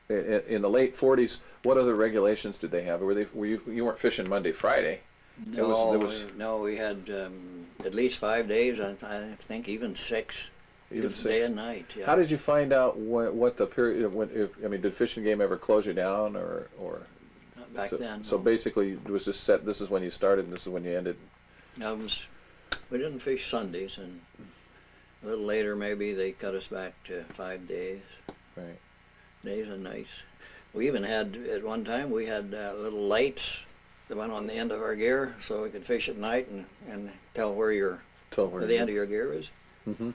in the late 40s? What other regulations did they have? You weren't fishing Monday, Friday? No, we had at least 5 days. I think even 6. Even Day 6? and night. Yeah. How did you find out what the period? Did Fishing Game ever close you down, or Not back so, then. So no. basically, it was just set. This is when you started, and this is when you ended. We didn't fish Sundays, and a little later maybe they cut us back to 5 days. Right. Days and nights. We even had, at one time, we had little lights that went on the end of our gear, so we could fish at night and tell where the end of your gear is. Mm-hmm.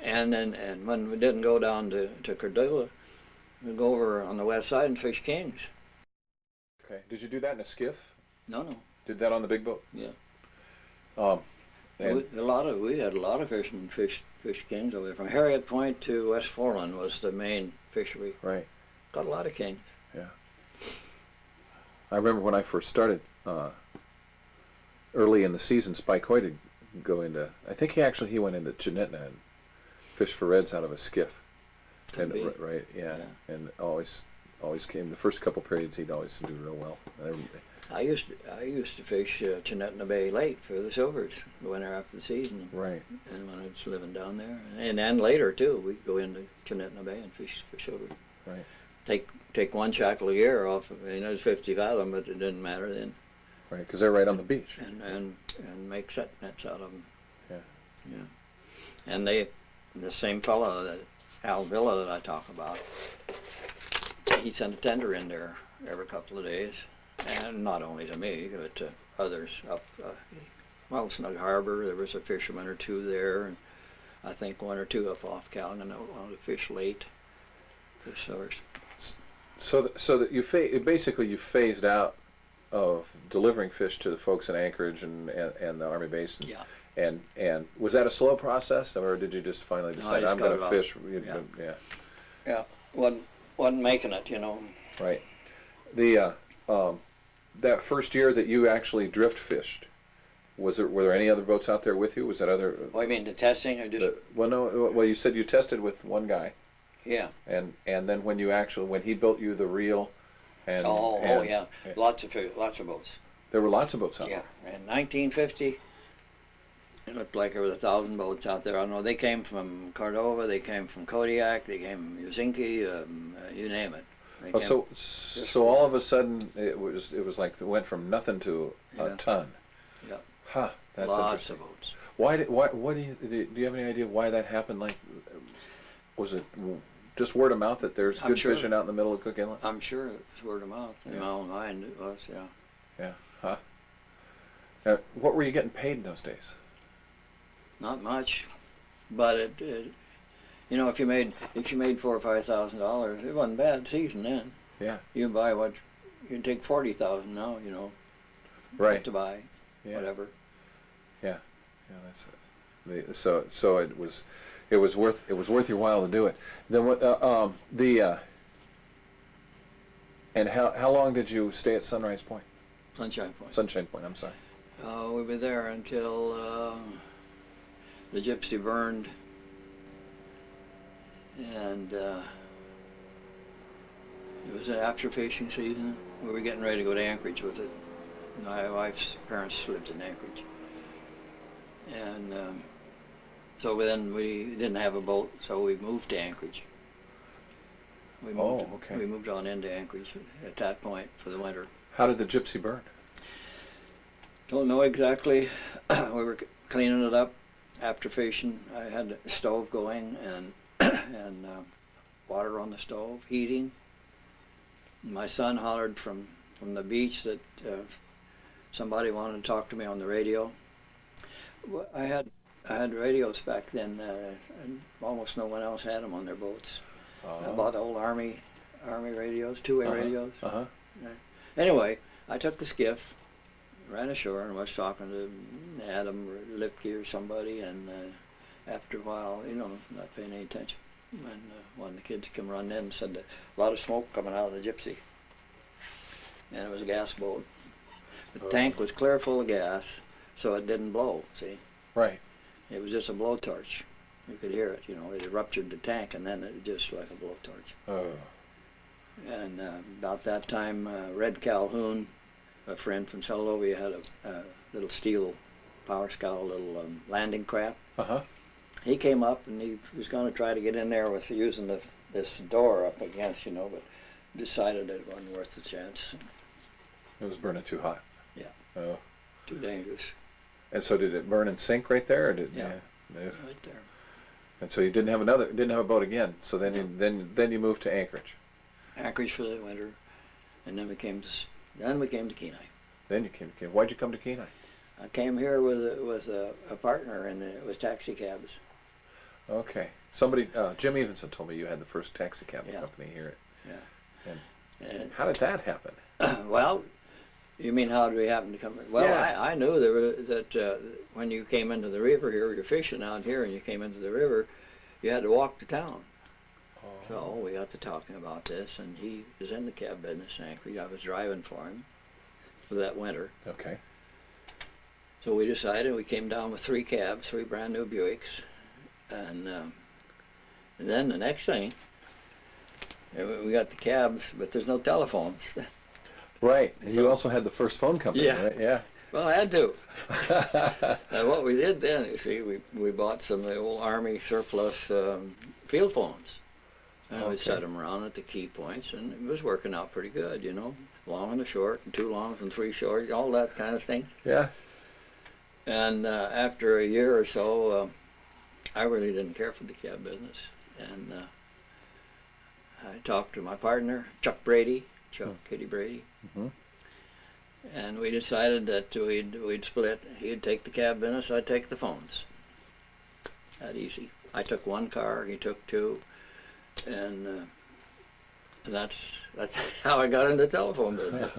And when we didn't go down to Cordova, we'd go over on the west side and fish kings. Okay. Did you do that in a skiff? No. Did that on the big boat? Yeah. And We had a lot of fishermen fish kings over there. From Harriet Point to West Foreland was the main fishery. right. Got a lot of kings. Yeah. I remember when I first started, early in the season, Spike Hoyt would go into. I think he went into Chinetna and fished for reds out of a skiff. Could be. Right. Yeah. Yeah. And always came the first couple periods. He'd always do real well. I used to fish Chinetna Bay late for the silvers the winter after the season. Right. And when I was living down there, and later too, we'd go into Chinetna Bay and fish for silver. Right. Take one shackle a year off. It was 50 fathom, but it didn't matter then. Right, because they're right on the beach. and make set nets out of them. Yeah. Yeah. And the same fellow, that Al Villa that I talk about, he sent a tender in there every couple of days, and not only to me, but to others up, Snug Harbor. There was a fisherman or two there, and I think one or two up off Calgon wanted to fish late. So that basically you phased out of delivering fish to the folks in Anchorage and the Army base. Yeah. And was that a slow process, or did you just finally decide I'm going to fish? Yeah. Yeah. Wasn't making it, Right. The that first year that you actually drift fished, were there any other boats out there with you? Was that other? Well, you mean the testing or just? Well, you said you tested with one guy. Yeah. And then when he built you the reel, and yeah, lots of boats. There were lots of boats out there. Yeah, in 1950, it looked like there was 1,000 boats out there. I don't know. They came from Cordova, they came from Kodiak, they came from Helsinki, you name it. So all of a sudden it was like it went from nothing to a ton. Yeah. Huh. That's lots interesting. of boats. What do you have any idea why that happened? Like, was it just word of mouth that there's good fishing out in the middle of Cook Inlet? I'm sure it was word of mouth. In my own mind, it was. Yeah. Yeah. Huh. What were you getting paid in those days? Not much, but it if you made $4,000 or $5,000, it wasn't a bad season then. Yeah. You buy you can take 40,000 now. Right. To buy, yeah. Whatever. Yeah. Yeah. That's it. So it was worth your while to do it. Then what? And how long did you stay at Sunrise Point? Sunshine Point. Sunshine Point. I'm sorry. We were there until the Gypsy burned, and it was after fishing season. We were getting ready to go to Anchorage with it. My wife's parents lived in Anchorage, and so then we didn't have a boat, so we moved to Anchorage. We moved on into Anchorage at that point for the winter. How did the Gypsy burn? Don't know exactly. We were cleaning it up after fishing. I had a stove going and water on the stove, heating. My son hollered from the beach that somebody wanted to talk to me on the radio. I had radios back then, and almost no one else had them on their boats. I bought old Army radios, two-way radios. Anyway, I took the skiff, ran ashore, and was talking to Adam Lipke or somebody, and after a while, not paying any attention, and one of the kids came running in and said that a lot of smoke coming out of the Gypsy, and it was a gas boat. The tank was clear full of gas, so it didn't blow, see? Right. It was just a blowtorch. You could hear it, it ruptured the tank, and then it just like a blowtorch. Oh. And about that time, Red Calhoun, a friend from Celadovia, had a little steel Power Scout, little landing craft. He came up and he was going to try to get in there with using this door up against, but decided it wasn't worth the chance. It was burning too hot. Yeah. Oh. Too dangerous. And so did it burn and sink right there, or did? Yeah. Right there. And so you didn't have a boat again. So then you moved to Anchorage. Anchorage for the winter, and then we came to Kenai. Then you came to Kenai. Why'd you come to Kenai? I came here with a partner, and it was taxi cabs. Okay. Somebody, Jim Evenson told me you had the first taxi cab company here. Yeah. And how did that happen? Well, you mean how did we happen to come here? Well, yeah. I knew that when you came into the river here, you're fishing out here, and you came into the river, you had to walk to town. So we got to talking about this, and he was in the cab business in Anchorage. I was driving for him for that winter. Okay. So we decided, we came down with 3 cabs, 3 brand new Buicks, and then the next thing, we got the cabs, but there's no telephones. Right. And you also had the first phone company, right? Yeah. Well, I had to. And what we did then, you see, we bought some of the old Army surplus field phones. And Okay. we set them around at the key points, and it was working out pretty good, you know. Long and a short, and 2 longs and 3 shorts, all that kind of thing. Yeah. And after a year or so, I really didn't care for the cab business. And I talked to my partner, Chuck Brady, Kitty Brady. Hmm. And we decided that we'd split. He'd take the cab business, I'd take the phones. That easy. I took 1 car, he took 2, and that's how I got into the telephone business.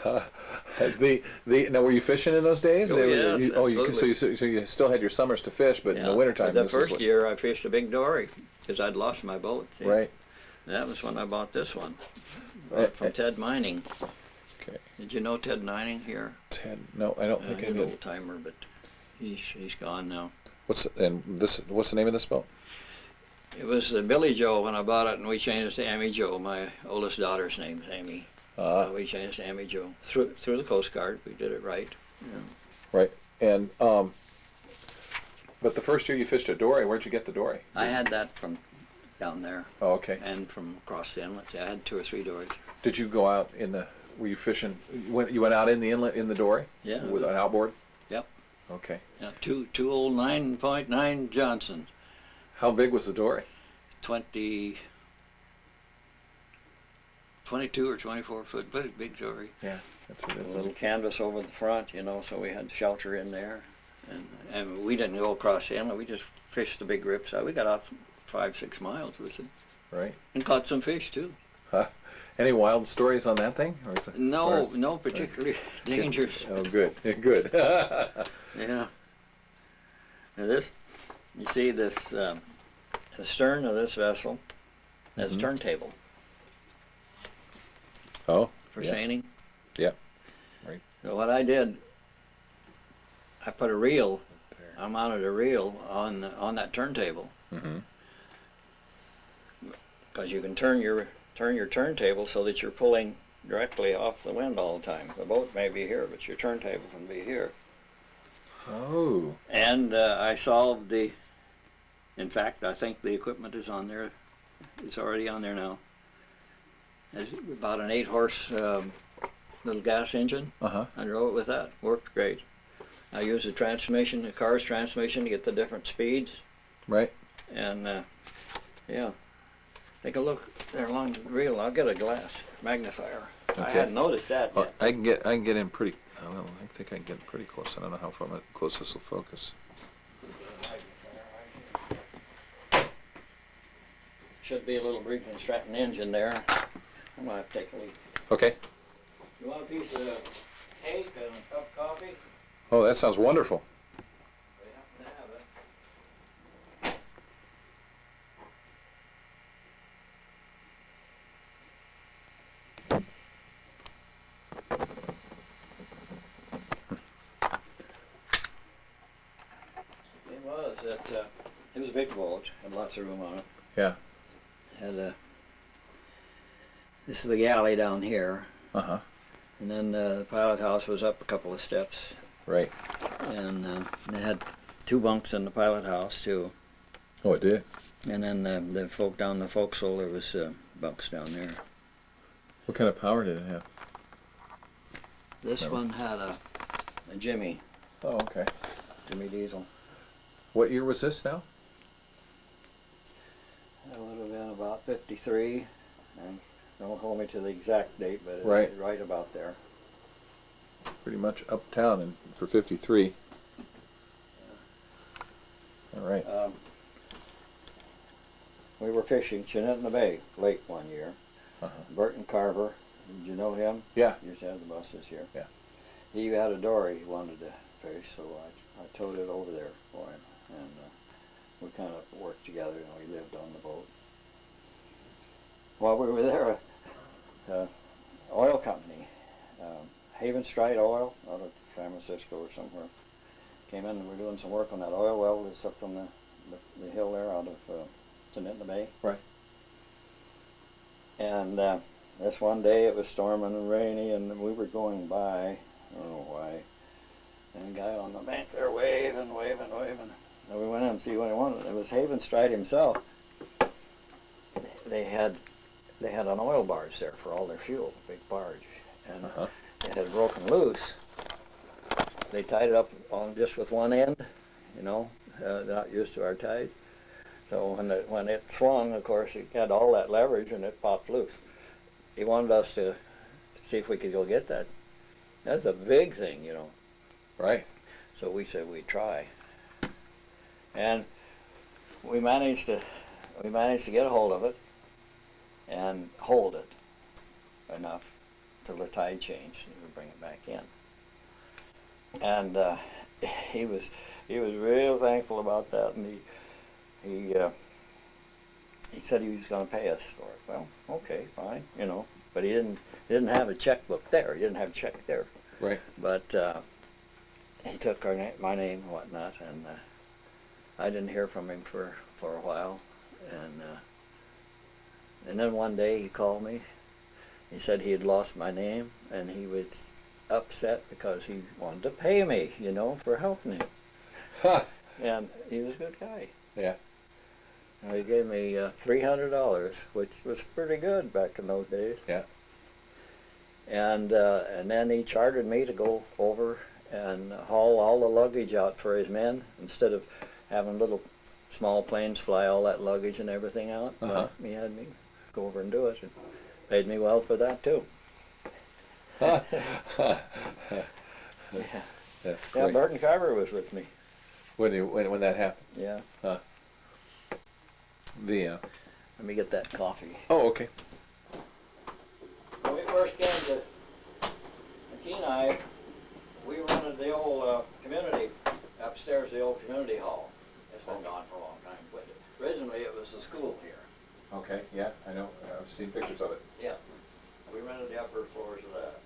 Now, were you fishing in those days? Oh, They were- yes, you, absolutely. So you still had your summers to fish, but in the wintertime, The this is first what, year I fished a big dory because I'd lost my boat. See? right? That was when I bought this one. Eh, From Ted Mining. Okay. Did you know Ted Mining here? Ted, no, I don't think I He's an did. old timer, but he's gone now. What's the name of this boat? It was Billy Joe when I bought it, and we changed it to Amy Joe. My oldest daughter's name is Amy. We changed to Amy Joe through the Coast Guard. We did it right. Yeah. Right. And but the first year you fished a dory, where'd you get the dory? I had that from down there Oh, okay. and from across the inlet. I had 2 or 3 dories. Did you go out in the? Were you fishing? You went out in the inlet in the dory? Yeah. With an outboard? Yep. Okay. Yeah, two old 9.9 Johnson, How big was the dory? 22 or 24 foot, but a big dory. Yeah, that's what it A is. little canvas over the front, you know, so we had shelter in there. And we didn't go across the inlet, we just fished the big rips out. We got out 5-6 miles with it. Right. And caught some fish too. Any wild stories on that thing? Or is it, or No, is- no particularly dangerous. Oh, good. Good. Yeah. Now this, you see this, the stern of this vessel has a Mhm. turntable Oh. for Yeah. seining. Yeah. Right. So what I did, I put a reel, There. I mounted a reel on that turntable, Mm-hmm. because you can turn your turntable so that you're pulling directly off the wind all the time. The boat may be here, but your turntable can be here. Oh. And I solved in fact, I think the equipment is on there. It's already on there now. It's about an 8-horse little gas engine. Uh-huh. I drove it with that. Worked great. I used the car's transmission to get the different speeds. Right. And yeah, take a look there along the reel. I'll get a glass magnifier. I Okay. hadn't noticed that yet. I can get in pretty. Well, I think I can get pretty close. I don't know how far close this will focus. Should be a little Briggs & Stratton engine there. I'm gonna have to take a leak. Okay. You want a piece of cake and a cup of coffee? Oh, that sounds wonderful. We happen to have it. It was a big boat, had lots of room on it. Yeah. This is the galley down here, Uh-huh. and then the pilot house was up a couple of steps, Right. and they had 2 bunks in the pilot house too. Oh, it did. And then the folk down the forecastle, there was bunks down there. What kind of power did it have? This No. one had a Jimmy Oh, okay. diesel. What year was this now? That would have been about 53, and don't hold me to the exact date, but Right. it's right about there. Pretty much uptown and for 53. All right. We were fishing Chinnetna Bay Lake one year. Uh-huh. Burton Carver, did you know him? Yeah. He used to have the buses here. Yeah. He had a dory he wanted to fish, so I towed it over there for him, and we kind of worked together, and we lived on the boat. While we were there, oil company, Haven Stride Oil, out of San Francisco or somewhere, came in and we were doing some work on that oil well that's up from the hill there out of Chinnetna Bay. Right. And this one day it was storming and rainy, and we were going by, I don't know why, and a guy on the bank there waving. And we went in and see what he wanted. It was Haven Stride himself. they had an oil barge there for all their fuel, big barge, and it had broken loose. They tied it up on just with one end, you know. They're not used to our tides. So when it swung, of course, it had all that leverage and it popped loose. He wanted us to see if we could go get that. That's a big thing, you know. Right. So we said we'd try. And we managed to get a hold of it and hold it enough till the tide changed and we bring it back in. And he was real thankful about that, and he said he was going to pay us for it. Well, okay, fine, you know, but he didn't have a checkbook there. He didn't have a check there. Right. But he took my name and whatnot, and I didn't hear from him for a while, and then one day he called me. He said he had lost my name, and he was upset because he wanted to pay me, you know, for helping him. Huh. And he was a good guy. Yeah. And he gave me $300, which was pretty good back in those days. Yeah. And then he chartered me to go over and haul all the luggage out for his men instead of having little small planes fly all that luggage and everything out. Well, he had me go over and do it, and paid me well for that too. That's Yeah, great. Burton Carver was with me. When that happened. Yeah. The Let me get that coffee. oh, okay. When we first came to Kenai, we rented the old community upstairs, the old community hall. It's been gone for a long time, but originally it was the school here. Okay. Yeah, I know. I've seen pictures of it. Yeah, we rented the upper floors of that.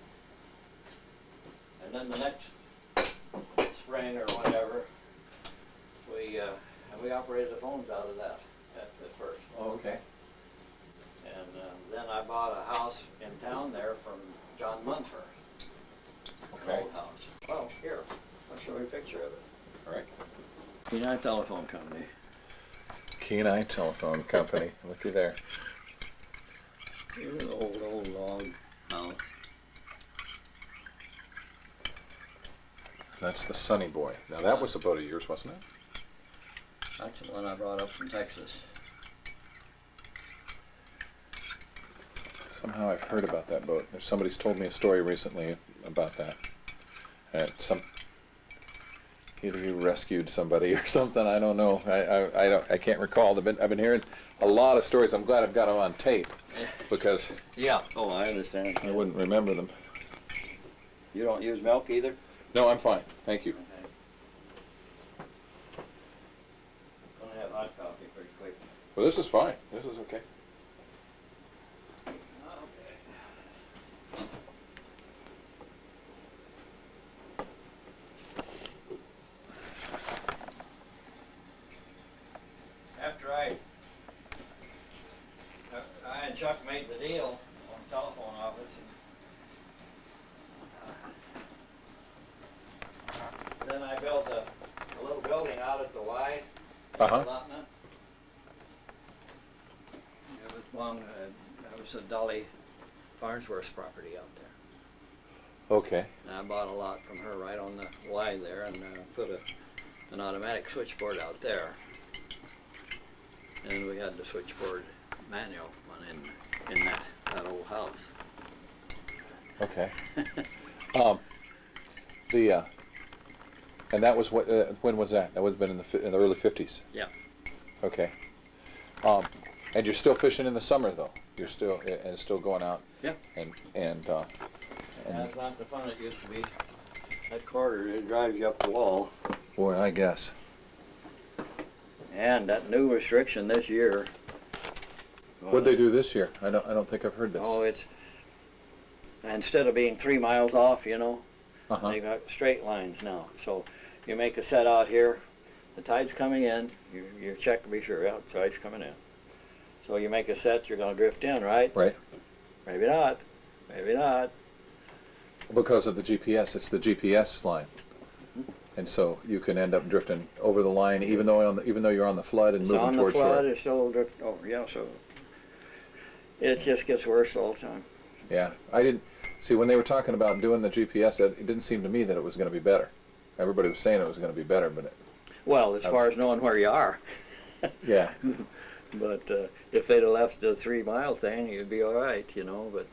And then the next spring or whatever, we operated the phones out of that at first. Oh, okay. And then I bought a house in town there from John Munfer. Okay. An old house. Well, here, I'll show you a picture of it. All right. Kenai Telephone Company. Kenai Telephone Company. Looky there. Here's an old log house. That's the Sunny Boy. Now that was a boat of yours, wasn't it? That's the one I brought up from Texas. Somehow I've heard about that boat. Somebody's told me a story recently about that. And either you rescued somebody or something. I don't know. I can't recall. I've been hearing a lot of stories. I'm glad I've got them on tape because Yeah. Oh, I understand. I wouldn't remember them. You don't use milk either? No, I'm fine. Thank you. Okay. Gonna have hot coffee pretty quick. Well, this is fine. This is okay. Okay. After I and Chuck made the deal on the telephone office, and then I built a little building out at the Y. Lutna. It was that was a Dolly Farnsworth's property out there. Okay. And I bought a lot from her right on the Y there, and put an automatic switchboard out there. And we had the switchboard manual one in that old house. Okay. And that was what? When was that? That would have been in the early '50s. Yeah. Okay. And you're still fishing in the summer though. You're still and still going out. Yeah. And That's not the fun it used to be. That quarter, it drives you up the wall. boy, I guess. And that new restriction this year. What'd they do this year? I don't think I've heard this. Oh, it's instead of being 3 miles off, you know, Uh-huh. they got straight lines now. So you make a set out here, the tide's coming in, you check to be sure, yeah, the tide's coming in. So you make a set, you're gonna drift in, right? Right. Maybe not, maybe not. Because of the GPS, it's the GPS line, and so you can end up drifting over the line, even though you're on the flood and It's moving on the towards flood, shore. it's still drift over, yeah, so. It just gets worse all the time. Yeah, I didn't see when they were talking about doing the GPS. It didn't seem to me that it was going to be better. Everybody was saying it was going to be better, but Well, as far as knowing where you are. yeah, But if they'd have left the 3 mile thing, you'd be all right, you know. But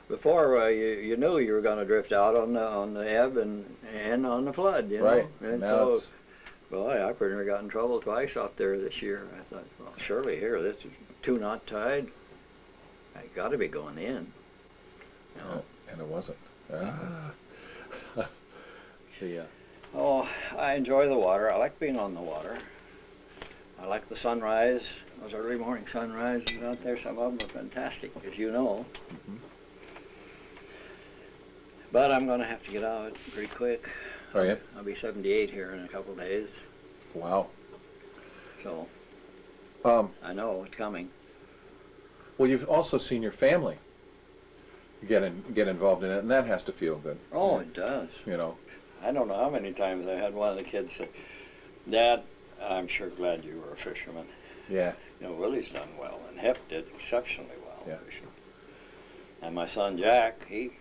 before you knew you were going to drift out on the ebb and on the flood, you know. right. And Now so, it's, boy, I pretty much got in trouble twice out there this year. I thought, well, surely here, this is 2 knot tide. I got to be going in. You know? and it wasn't. Ah. Yeah. Oh, I enjoy the water. I like being on the water. I like the sunrise. Those early morning sunrises out there, some of them are fantastic, as you know. Mhm. But I'm going to have to get out pretty quick. Oh yeah. I'll be 78 here in a couple of days, Wow. so Um, I know it's coming. well, you've also seen your family get involved in it, and that has to feel good. Oh, it does. You know. I don't know how many times I had one of the kids say, "Dad, I'm sure glad you were a fisherman. Yeah. You know, Willie's done well, and Hep did exceptionally well Yeah. fishing." And my son Jack, he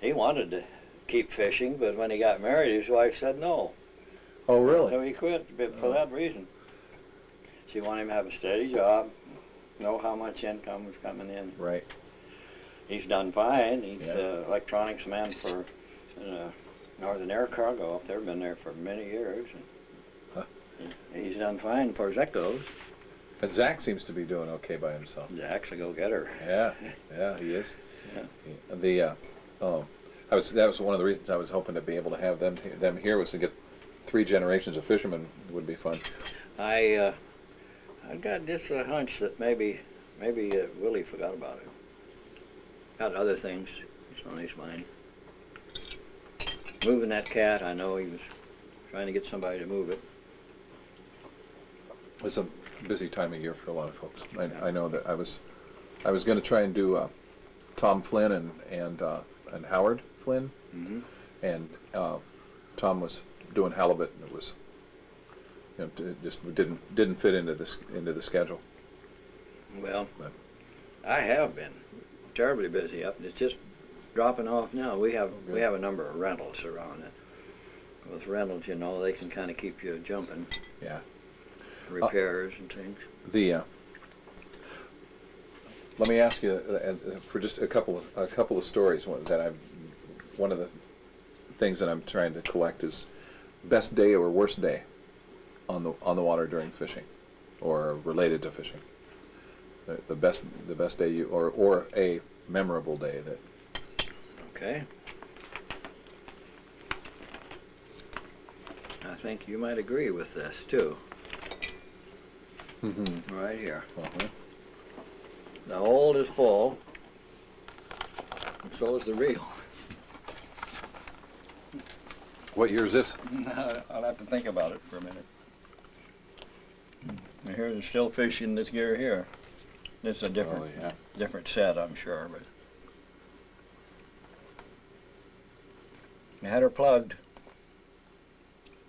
wanted to keep fishing, but when he got married, his wife said no. Oh really? So he quit for that reason. She wanted him to have a steady job, know how much income was coming in. Right. He's done fine. He's Yeah. electronics man for Northern Air Cargo up there. Been there for many years. And Huh. he's done fine as far as that goes. And Zach seems to be doing okay by himself. Jack's a go-getter. Yeah. Yeah, he is. Yeah. That was one of the reasons I was hoping to be able to have them here was to get 3 generations of fishermen would be fun. I got just a hunch that maybe Willie forgot about it. Got other things on his mind. Moving that cat, I know he was trying to get somebody to move it. It's a busy time of year for a lot of folks. I know that I was going to try and do Tom Flynn and Howard Flynn, Mm-hmm. and Tom was doing halibut, and it was it just didn't fit into the schedule. Well, But- I have been terribly busy up. It's just dropping off now. We have good. we have a number of rentals around it. With rentals, you know, they can kind of keep you jumping. Yeah. Repairs and things. Let me ask you for just a couple of stories one of the things that I'm trying to collect is best day or worst day on the water during fishing, or related to fishing. The best day or a memorable day that. Okay. I think you might agree with this too. Right here. Uh-huh. The hold is full, and so is the reel. What year is this? I'll have to think about it for a minute. And here they're still fishing this gear here. This is a different, Oh, yeah. different set, I'm sure, but I had her plugged.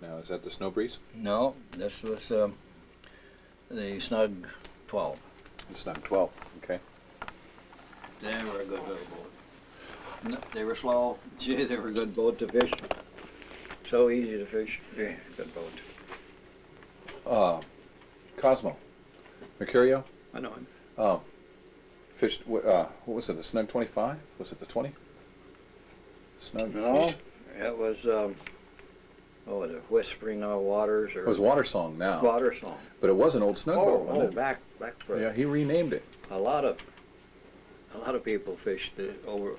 Now is that the Snow Breeze? No, this was the Snug 12. The Snug 12. Okay. They were a good little boat. They were slow. Gee, they were a good boat to fish. So easy to fish. Yeah, good boat. Cosmo, Mercurio, I know him. fished. What was it? The Snug 25? Was it the 20? Snug. No, it was the Whispering of Waters, or It was Water Song now, Water Song. but it was an old snug boat, wasn't it? back for Yeah, he renamed it. a lot of people fished over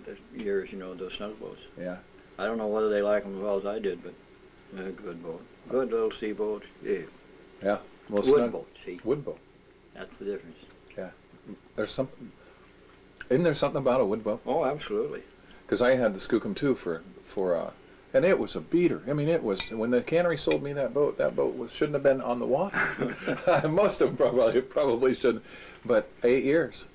the years, you know, those snug boats. Yeah. I don't know whether they like them as well as I did, but they're a good boat. Good little sea boat. Yeah. Yeah. Well, Wood snug boat, see. wood boat. That's the difference. There's something. Isn't there something about a wood boat? Oh, absolutely. Because I had the Skookum too and it was a beater. I mean, it was when the cannery sold me that boat. That boat shouldn't have been on the water. Most of them probably shouldn't. But 8 years,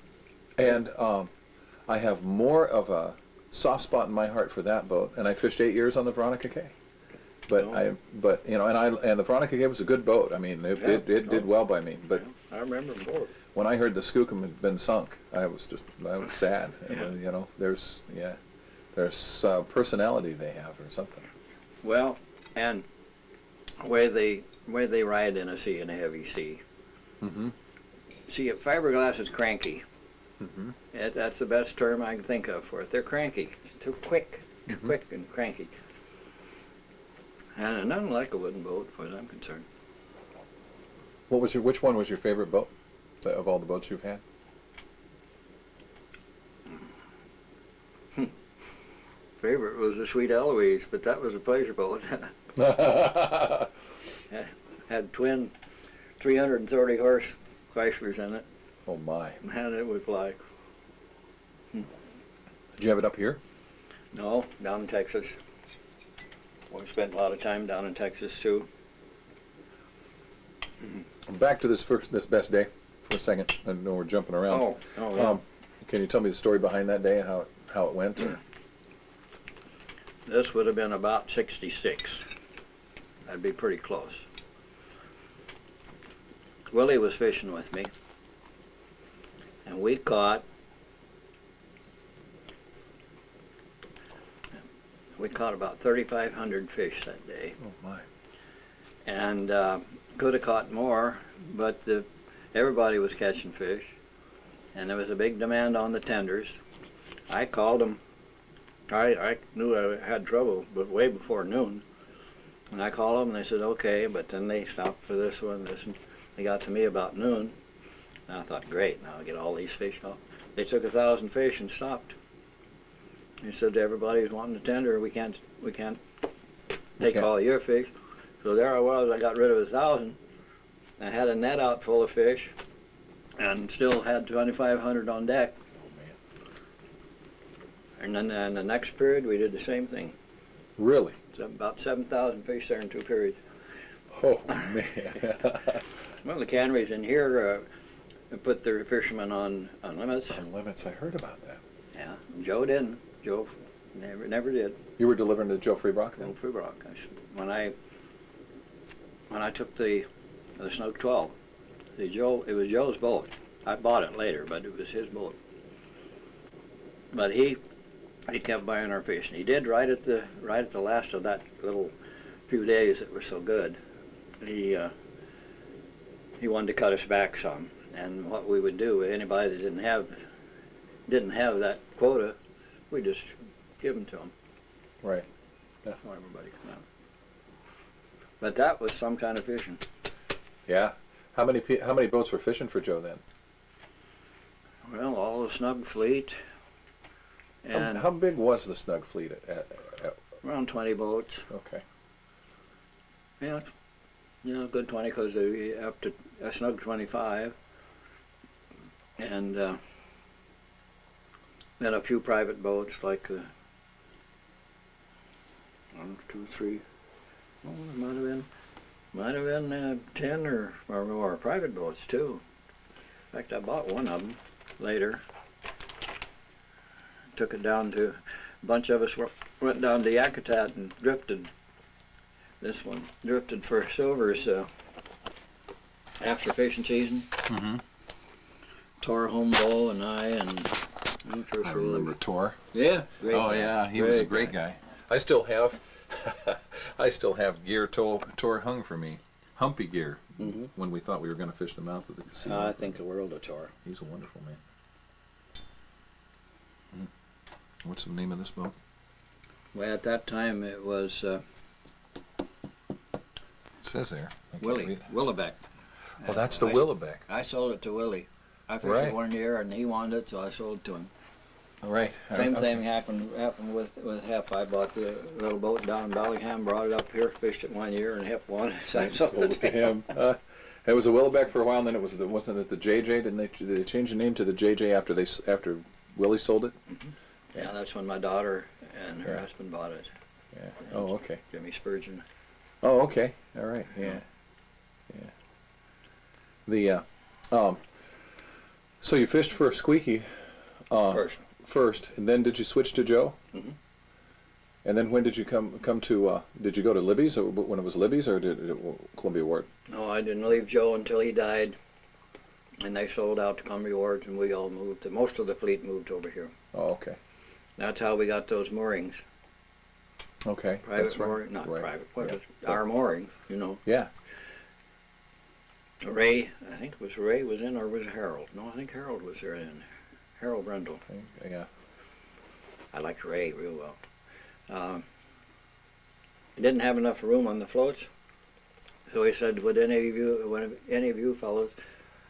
and I have more of a soft spot in my heart for that boat. And I fished 8 years on the Veronica K. But Oh. and the Veronica K was a good boat. I mean, it did well by me. But I remember them both. when I heard the Skookum had been sunk, I was sad. Yeah. You know, there's personality they have or something. Well, and way they ride in a sea, in a heavy sea. Mm-hmm. See, fiberglass is cranky. Mm-hmm. That's the best term I can think of for it. They're cranky, too quick and cranky. And nothing like a wooden boat, as far as I'm concerned. Which one was your favorite boat of all the boats you've had? Favorite was the Sweet Eloise, but that was a pleasure boat. Had twin 330 horse Chryslers in it, Oh my! and it would fly. Did you have it up here? No, down in Texas. We spent a lot of time down in Texas too. Back to this best day for a second. I know we're jumping around. Oh, yeah. Can you tell me the story behind that day and how it went? This would have been about 66. That'd be pretty close. Willie was fishing with me, and we caught about 3,500 fish that day, Oh my! and could have caught more, but everybody was catching fish, and there was a big demand on the tenders. I called them. I knew I had trouble, but way before noon. And I called them, and they said, okay, but then they stopped for this one. They got to me about noon, and I thought, great, now I'll get all these fish off. They took 1,000 fish and stopped. They said to everybody who's wanting to tender, we can't take Okay. all your fish. So there I was, I got rid of 1,000. I had a net out full of fish, and still had 2,500 on deck. Oh man! And then in the next period, we did the same thing. Really? So about 7,000 fish there in 2 periods. Oh man! Well, the canneries in here put their fishermen on limits. On limits, I heard about that. Yeah, Joe didn't. Joe never did. You were delivering to Joe Freebrock Joe then? Freebrock. When I took the Snook 12, it was Joe's boat. I bought it later, but it was his boat. But he kept buying our fish, and he did right at the last of that little few days that were so good. He wanted to cut us back some, and what we would do, anybody that didn't have that quota, we just give them to them. Right. Or everybody come out. But that was some kind of fishing. Yeah. How many boats were fishing for Joe then? Well, all the snug fleet, and How big was the snug fleet at around 20 boats. okay. Yeah, good 20 because they up to a snug 25, and then a few private boats like 1, 2, 3. Oh, it might have been 10 or more private boats too. In fact, I bought one of them later. Took it down to, a bunch of us went down to Yakutat and drifted. This one drifted for silvers after fishing season. Mm-hmm. Tor Homebow and I and I remember Tor. Yeah. Great Oh guy. yeah, he was a great guy. I still have gear Tor hung for me, humpy gear. Mm-hmm. When we thought we were going to fish the mouth of the casino. I think the world of Tor. He's a wonderful man. What's the name of this boat? Well, at that time it was It says there. I can't Willie read it. Willebeck. Oh, that's the I- Willebeck. I sold it to Willie. I fished Right. it one year and he wanted it, so I sold it to him. All right. Same Okay. thing happened with Hep. I bought the little boat down in Bellingham, brought it up here, fished it one year, and Hep won. So I sold Sold it to him. It was a Willebeck for a while, and then wasn't it the JJ? Didn't they change the name to the JJ after Willie sold it? Yeah, that's when my daughter and her Yeah. husband bought it. Yeah. Oh, okay. Jimmy Spurgeon. Oh, okay. All right. Yeah. Yeah. So you fished for Squeaky first, and then did you switch to Joe? Mhm. And then when did you come to? Did you go to Libby's, or when it was Libby's, or did it Columbia Ward? No, I didn't leave Joe until he died and they sold out to Columbia Wharves, and we all moved. Most of the fleet moved over here. Oh, okay. That's how we got those moorings. Okay. Private that's right. mooring, not Right. private. What Yeah. is it? Our moorings, you know. Yeah. Ray, I think it was Ray was in, or was it Harold? No, I think Harold was there in. Harold Brundle. Yeah. I liked Ray real well. He didn't have enough room on the floats, so he said, "Would any of you fellows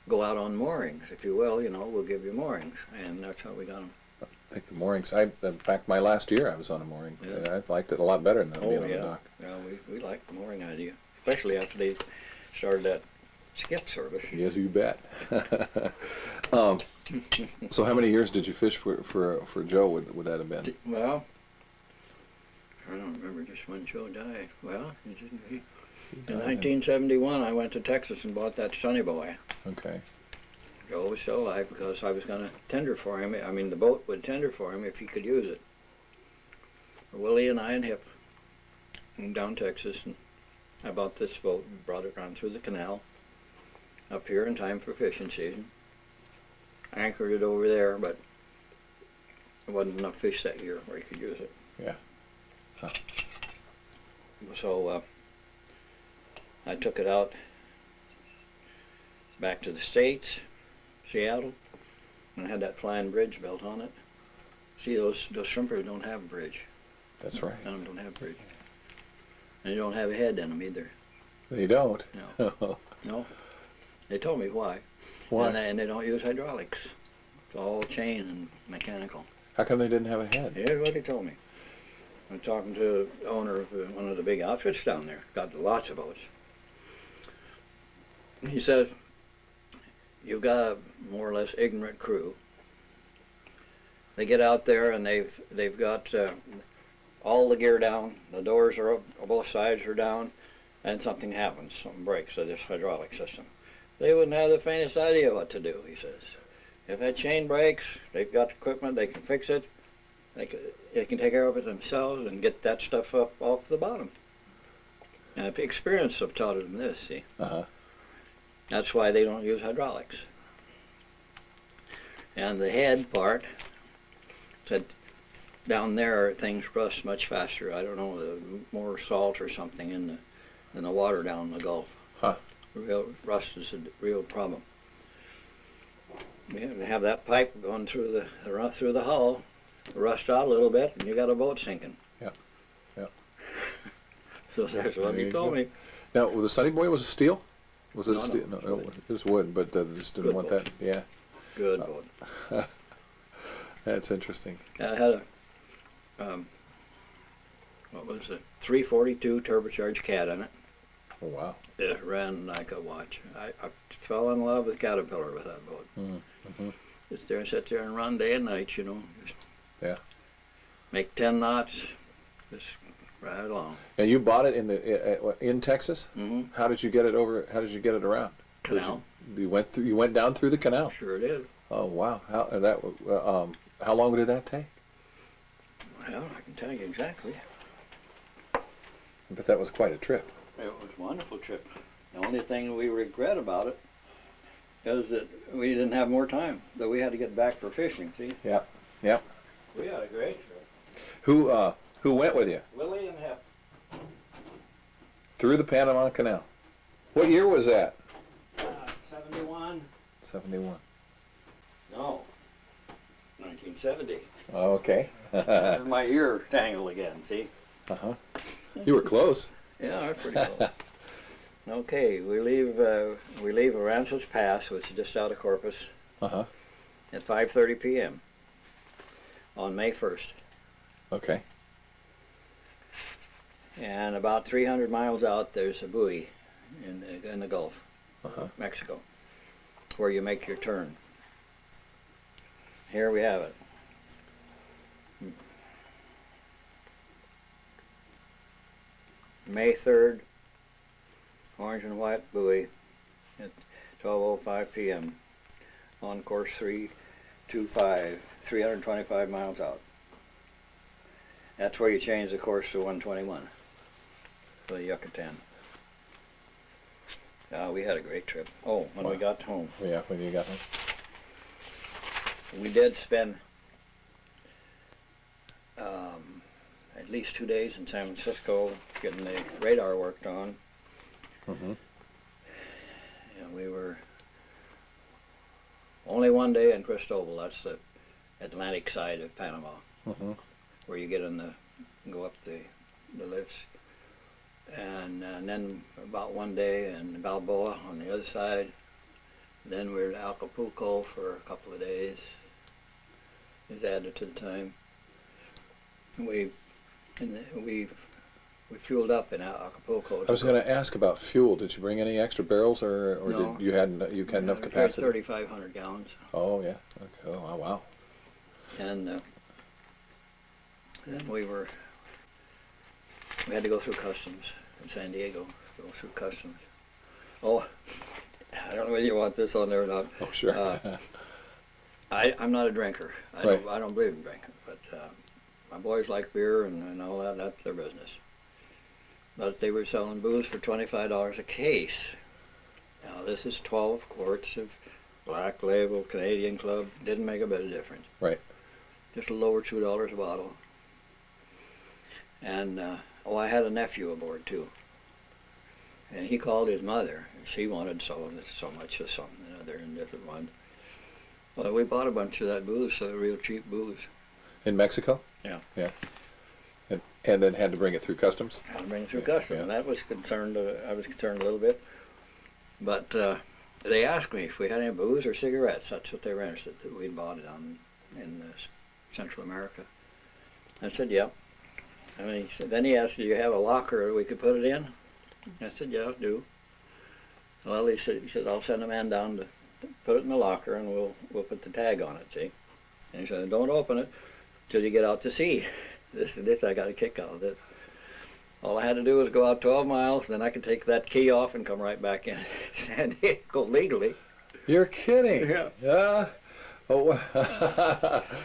go out on moorings? If you will, you know, we'll give you moorings." And that's how we got them. I think the moorings. In fact, my last year I was on a mooring, Yeah. and I liked it a lot better than being on the yeah. dock. Yeah, we liked the mooring idea, especially after they started that skiff service. Yes, you bet. So, how many years did you fish for Joe? Would that have been? Well, I don't remember just when Joe died. Well, in 1971, I went to Texas and bought that Sonny Boy. Okay. Joe was still alive because I was going to tender for him. I mean, the boat would tender for him if he could use it. Willie and I and Hip went down Texas, and I bought this boat and brought it around through the canal up here in time for fishing season. Anchored it over there, but there wasn't enough fish that year where he could use it. Yeah. Huh. So I took it out back to the States, Seattle, and had that flying bridge built on it. See, those shrimpers don't have a bridge. That's right. None of them don't have a bridge. And they don't have a head in them either. You don't. No. No. They told me why. Why? And they don't use hydraulics. It's all chain and mechanical. How come they didn't have a head? Here's what he told me. I'm talking to the owner of one of the big outfits down there. Got lots of boats. He said, "You've got a more or less ignorant crew. They get out there and they've got all the gear down. The doors are up, both sides are down, and something happens. Something breaks to this hydraulic system. They wouldn't have the faintest idea what to do," he says. "If that chain breaks, they've got equipment, they can fix it. They can take care of it themselves and get that stuff up off the bottom." And experience have taught them this, see. Uh-huh. That's why they don't use hydraulics. And the head part, said down there things rust much faster. I don't know, more salt or something in the water down in the Gulf. Huh. Rust is a real problem. You have to have that pipe going through the hull, rust out a little bit, and you got a boat sinking. Yep. Yep. So that's what There he you told go. me. Now, the Sunny Boy was it steel? Was it No, steel? no, No, wood. it was wood, but they just didn't Good want boat. that. Yeah, Good boat. that's interesting. I had a, what was it, 342 turbocharged Cat in it. Oh wow. It ran like a watch. I fell in love with Caterpillar with that boat. Mm-hmm. Just there, sit there and run day and night, you know. Just Yeah. make 10 knots, just right along. And you bought it in Texas. Mm-hmm. How did you get it over? How did you get it around? Canal. You went down through the canal. Sure did. Oh wow. How long did that take? Well, I can tell you exactly. But that was quite a trip. It was a wonderful trip. The only thing we regret about it is that we didn't have more time, that we had to get back for fishing, see? Yeah. Yep. We had a great trip. Who went with you Willie and Hep. through the Panama Canal? What year was that? 71? 71. No. 1970. Oh, okay. There's my ear tangled again, see? Uh-huh. You were close. Yeah, that's pretty cool. Okay, we leave Aransas Pass, which is just out of Corpus, Uh-huh. at 5:30 p.m. on May 1st. Okay. And about 300 miles out, there's a buoy in the Gulf, Uh-huh. Mexico, where you make your turn. Here we have it. May 3rd, orange and white buoy at 12:05 p.m. on course 325, 325 miles out. That's where you change the course to 121 for the Yucatan. We had a great trip. Oh, when we Wow. got home, Yeah, when you got home. we did spend at least 2 days in San Francisco getting the radar worked on. Mm-hmm. And we were only one day in Cristobal. That's the Atlantic side of Panama, Mm-hmm. where you get in the go up the lifts. And then about one day in Balboa on the other side. Then we were in Acapulco for a couple of days. It added to the time. We fueled up in Acapulco. I was going to ask about fuel. Did you bring any extra barrels, or No. did you had enough We carried capacity? 3,500 gallons. Oh yeah. Okay. Oh wow. And then we had to go through customs in San Diego. Go through customs. Oh, I don't know whether you want this on there or not. Oh sure. I'm not a drinker. Right. I don't believe in drinking. But my boys like beer and all that. That's their business. But they were selling booze for $25 a case. Now this is 12 quarts of Black Label Canadian Club. Didn't make a bit of difference. Right. Just a little over $2 a bottle. And I had a nephew aboard too. And he called his mother, and she wanted so much of something or other and different ones. Well, we bought a bunch of that booze, so real cheap booze. In Mexico. Yeah. Yeah. And then had to bring it through customs. Had to bring it through Yeah, customs. yeah. And that was concerned. I was concerned a little bit. But they asked me if we had any booze or cigarettes. That's what they were interested that we'd bought it in Central America. I said, yeah. And then he asked, do you have a locker we could put it in? I said, yeah, I do. Well, he said, I'll send a man down to put it in the locker and we'll put the tag on it, see? And he said, don't open it till you get out to sea. This I got a kick out of this. All I had to do was go out 12 miles, then I could take that key off and come right back in San Diego legally. You're kidding. Yeah. Yeah. Oh.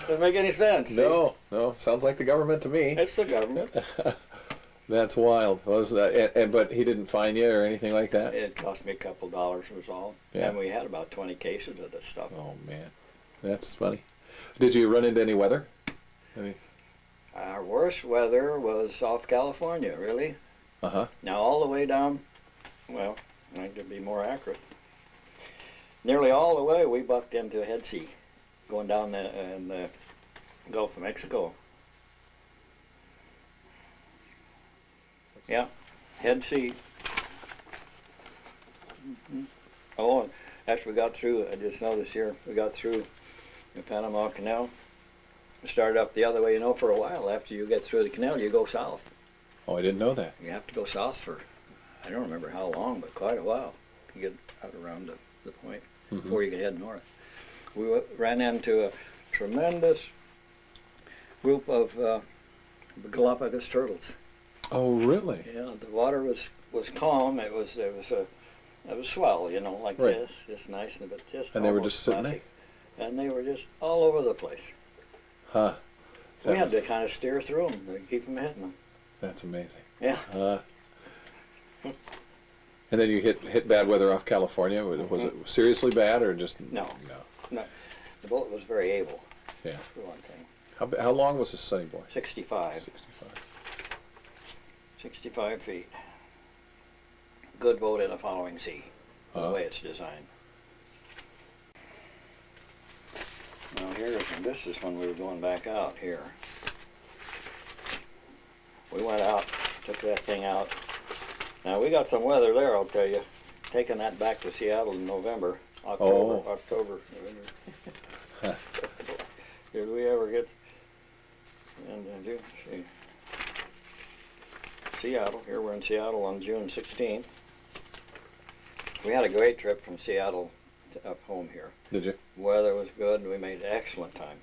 Doesn't make any sense. see? No. Sounds like the government to me. It's the government. That's wild. Was that? But he didn't fine you or anything like that. It cost me a couple dollars was all. Yeah. And we had about 20 cases of this stuff. Oh man, that's funny. Did you run into any weather? I mean, Our worst weather was off California, really. uh-huh. Now all the way down, well, I need to be more accurate. Nearly all the way we bucked into a head sea, going down the Gulf of Mexico. Yeah, head sea. Oh, and after we got through, I just noticed here, we got through the Panama Canal. We started up the other way, for a while after you get through the canal, you go south. Oh, I didn't know that. You have to go south for, I don't remember how long, but quite a while to get out around the point before you can head north. We ran into a tremendous group of Galapagos turtles. Oh, really? Yeah, the water was calm. It was swell, like Right. this, just nice but just. And they were almost just sitting there? classic. And they were just all over the place. Huh. We That had was- to kind of steer through them to keep from hitting them. That's amazing. Yeah. And then you hit bad weather off California. Was it seriously bad or just No. No. No, the boat was very able. Yeah. For one thing. How long was this Sunny Boy? 65. 65. 65 feet. Good boat in a following sea, the Uh-huh. way it's designed. Now this is when we were going back out here. We went out, took that thing out. Now we got some weather there, I'll tell you. Taking that back to Seattle in November, October, November. Did we ever get, and June, see. Seattle, here we're in Seattle on June 16th. We had a great trip from Seattle to up home here. Did you? Weather was good and we made excellent time.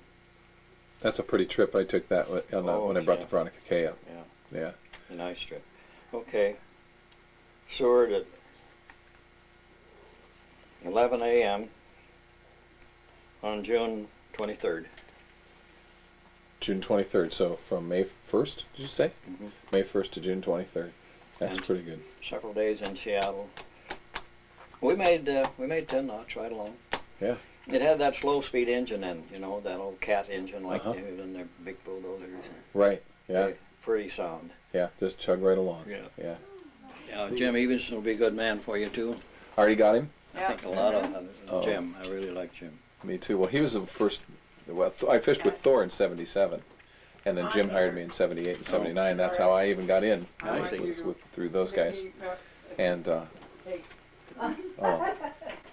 That's a pretty trip. I took that when I brought yeah. the Veronica K up. Yeah, Yeah. a nice trip. Okay, Seward at 11 a.m. on June 23rd. June 23rd. So from May 1st, did you say? Mhm. May 1st to June 23rd. That's And- pretty good. Several days in Seattle. We made 10 knots right along. Yeah. It had that slow speed engine in, you know, that old cat engine like Uh-huh. they have in their big bulldozers. Right. Yeah. Pretty sound. Yeah. Just chug right along. Yeah. Yeah. Yeah, Jim Evenson will be a good man for you too. Already got him? I think a lot of Oh. Jim. I really like Jim. Me too. Well, he was the first. Well, I fished with Thor in '77, and then Jim hired me in '78 and '79. That's how I even got in. I see. Was through those guys. And oh,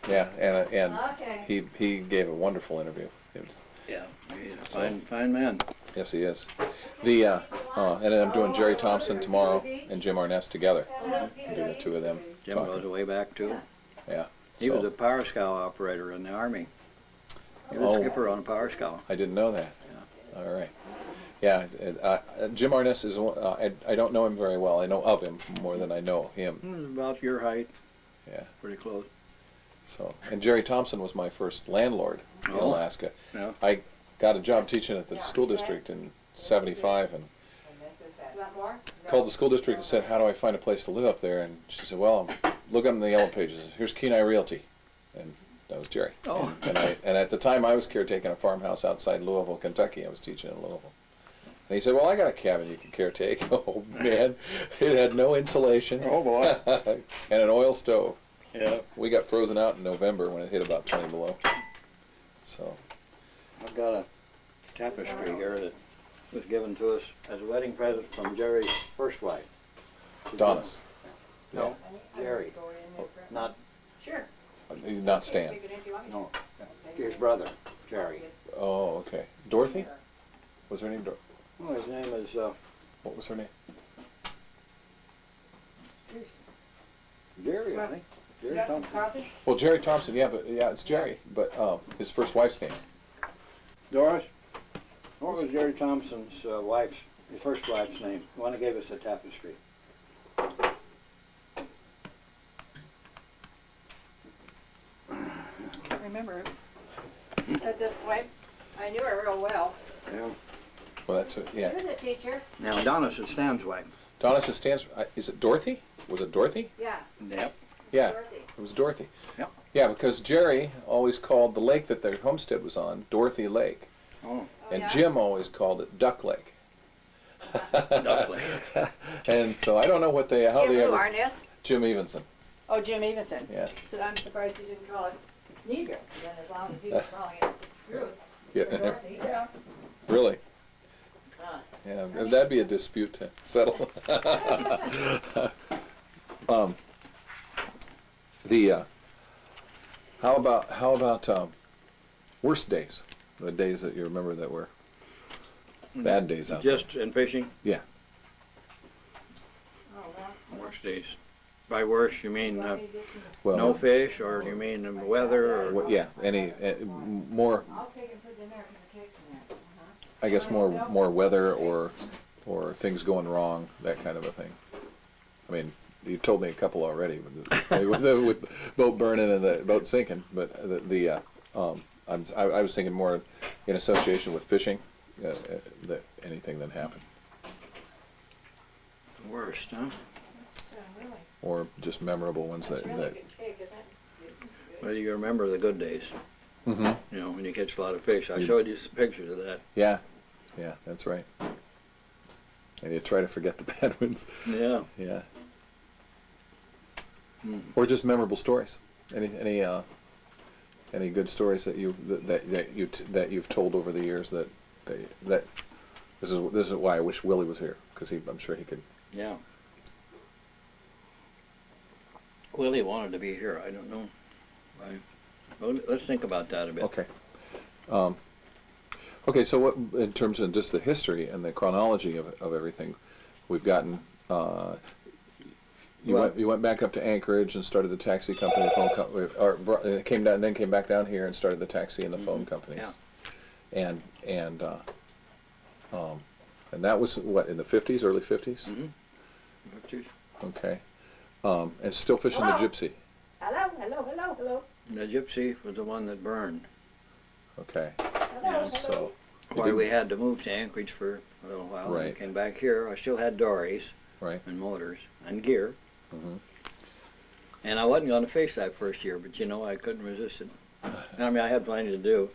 yeah, and he gave a wonderful interview. It was, Yeah, he's a fine man. yes, he is. The and then I'm doing Jerry Thompson tomorrow and Jim Arness together. Do the two of them. Jim talking. goes way back too. Yeah. He was so- a power scow operator in the Army. He was Oh. skipper on a power scow. I didn't know that. All right. Yeah, Jim Arness is. I don't know him very well. I know of him more than I know him. He was about your height, Yeah. pretty close. So, and Jerry Thompson was my first landlord in Oh. Alaska. Yeah. I got a job teaching at the school district in '75 and called the school district and said, "How do I find a place to live up there?" And she said, "Well, look up in the Yellow Pages. Here's Kenai Realty," and that was Jerry. Oh. And at the time I was caretaking a farmhouse outside Louisville, Kentucky. I was teaching in Louisville. And he said, "Well, I got a cabin you can caretake." Oh man, it had no insulation. Oh boy. And an oil stove. Yeah. We got frozen out in November when it hit about 20 below. So, I've got a tapestry here that was given to us as a wedding present from Jerry's first wife. Donis. No, Jerry. Not, Sure. Not Stan. no, his brother, Jerry. Oh, okay. Dorothy? Was her name Dorothy? Well, his name is, What was her name? Jerry, I think. Jerry Thompson. Well, Jerry Thompson, yeah, it's Jerry, but his first wife's name. Doris, what was Jerry Thompson's his first wife's name? The one that gave us the tapestry. Can't remember at this point. I knew her real well. Yeah. Well, that's it, yeah. She was a teacher. Now, Donis is Stan's wife. Donis is Stan's, is it Dorothy? Was it Dorothy? Yeah. Yep. Yeah, Dorothy. it was Dorothy. Yep. Yeah, because Jerry always called the lake that their homestead was on Dorothy Lake. Oh, And yeah? Jim always called it Duck Lake. Duck Lake. And so I don't know what how Jim they who, ever. Arness? Jim Evenson. Oh, Jim Evenson. Yeah. So I'm surprised he didn't call it Negro. Then as long as he was calling it Ruth. Yeah. Dorothy. Yeah. Really? Huh. Yeah, that'd be a dispute to settle. The how about worst days? The days that you remember that were bad days out Just in fishing, there. Oh, well. worst days. By worst, you mean Let me get some- Well, no fish, or you mean the weather, or yeah, any more? I'll take and put it in there because the cake's in there. I guess more weather or things going wrong, that kind of a thing. I mean, you told me a couple already with boat burning and the boat sinking, but I was thinking more in association with fishing, that anything that happened, worst, huh? Really. or just memorable ones It's that. really good cake, isn't it? It's good. Mm-hmm. Well, you remember the good days, you know, when you catch a lot of fish. I showed you some pictures of that. Yeah, that's right. And you try to forget the bad ones. Yeah. Yeah. Hmm. Or just memorable stories. Any good stories that you've told over the years that this is why I wish Willie was here, because I'm sure he could. Yeah. Willie wanted to be here. I don't know why. Well, let's think about that a bit. Okay. Okay. So what, in terms of just the history and the chronology of everything, we've gotten. You went back up to Anchorage and started the taxi company, phone company, or came down, then came back down here and started the taxi and the phone companies. Yeah. And that was what, in the 50s, early 50s? Mm-hmm. Okay. And still fishing the Hello? gypsy. Hello. The gypsy was the one that burned. Okay. Hello. So Why we had to move to Anchorage for a little while. Right. And came back here. I still had dories right. and motors and gear. Mm-hmm. And I wasn't going to fish that first year, but you know, I couldn't resist it. I mean, I had plenty to do.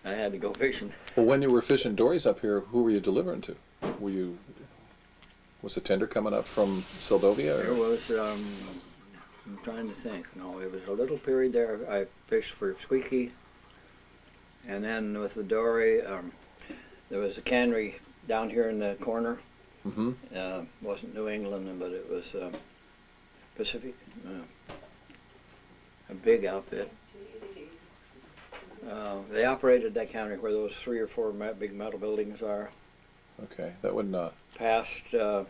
I had to go fishing. Well, when you were fishing dories up here, who were you delivering to? Were you, was the tender coming up from Seldovia? There Or? was, I'm trying to think. No, it was a little period there. I fished for Squeaky. And then with the dory, there was a cannery down here in the corner. Mm-hmm. Wasn't New England, but it was Pacific. A big outfit. They operated that county where those 3 or 4 big metal buildings are. Okay, that would not Past,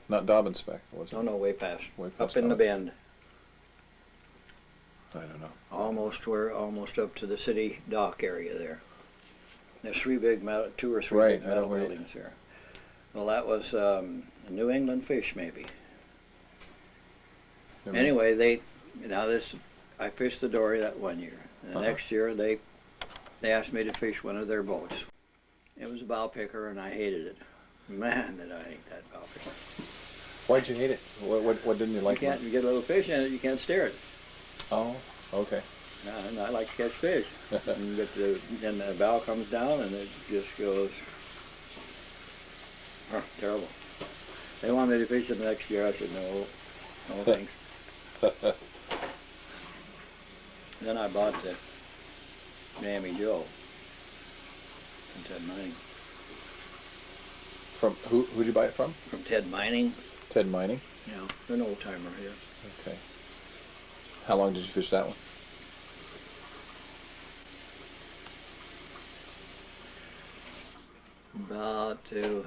not Dobbin Spec, was it? no, way past. Way Up past in the Dobbin. bend. I don't know. Almost up to the city dock area there. There's 3 big metal, 2 or 3 Right, big I know metal where you- buildings there. Well, that was a New England fish, maybe. Never- Anyway, I fished the dory that one year. The Uh-huh. next year, they asked me to fish one of their boats. It was a bow picker, and I hated it. Man, did I hate that bow picker. Why'd you hate it? What didn't you like? You can't, you get a little fish in it, you can't steer it. Oh, okay. And I like to catch fish. And then the bow comes down, and it just goes, oh, terrible. They wanted me to fish it the next year. I said, no thanks. Then I bought the Miami Joe from Ted Mining. From who'd you buy it from? From Ted Mining, Ted Mining. you know, they're an old timer here. Okay. How long did you fish that one? About to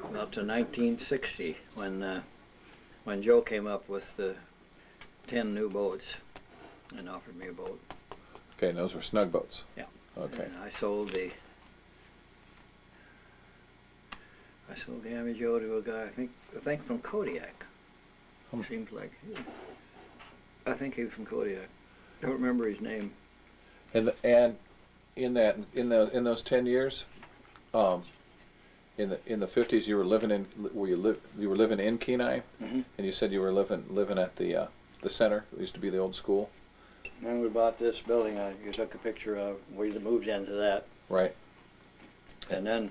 1960 when Joe came up with the 10 new boats and offered me a boat. Okay, and those were snug boats. Yeah. Okay. And I sold the Miami Joe to a guy I think from Kodiak. Hmm. Seems like I think he was from Kodiak. I don't remember his name. And in those 10 years, in the 50s, you were living in you were living in Kenai, Mhm. and you said you were living at the center. It used to be the old school, And we bought this building. You took a picture of. We moved into that, right? and then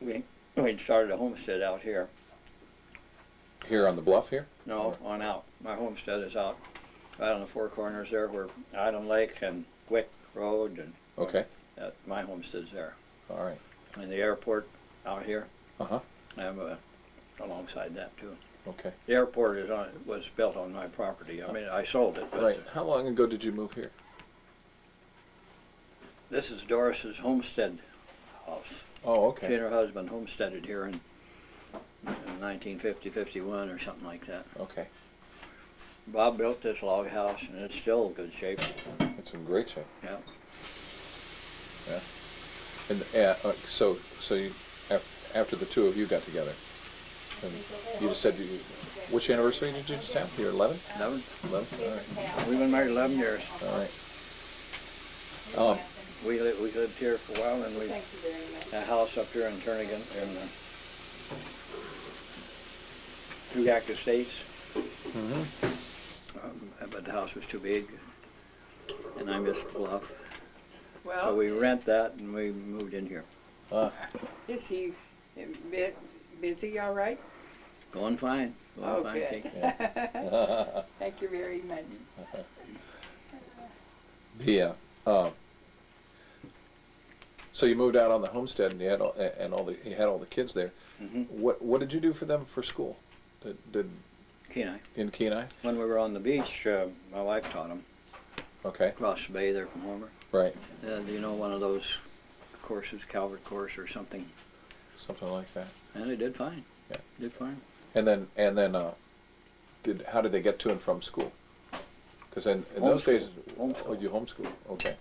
we started a homestead out here. Here on the bluff here. No, on out. My homestead is out right on the 4 corners there, where Island Lake and Wick Road, and Okay. my homestead's there. All right. And the airport out here, Uh huh. I have alongside that too. Okay. The airport was built on my property. I mean, I sold it, but Right. How long ago did you move here? this is Doris's homestead house. Oh, She okay. and her husband homesteaded here in 1950, 51 or something like that. Okay. Bob built this log house, and it's still in good shape. It's in great shape. Yeah. Yeah. And so you after the two of you got together, and you just said which anniversary did you just have? Your 11th? 11. 11th. All right. We've been married 11 years. All right. We lived here for a while, and we Thank you very much. had a house up here in Turnagain in Tugak Estates. But the house was too big, and I missed the bluff. So Well, we rent that, and we moved in here. is he busy all right? Going fine. Going Oh, fine. good. Thank you. Thank you very much. So you moved out on the homestead, and you had all the kids there. Mhm. What did you do for them for school? Did Kenai. in Kenai? When we were on the beach, my wife taught them Okay. across the bay there from Homer. Right. You know, one of those courses, Calvert course or something. Something like that. And they did fine. Yeah. Did fine. And then how did they get to and from school? Because in those days, Homeschool. Oh, you homeschool. Okay.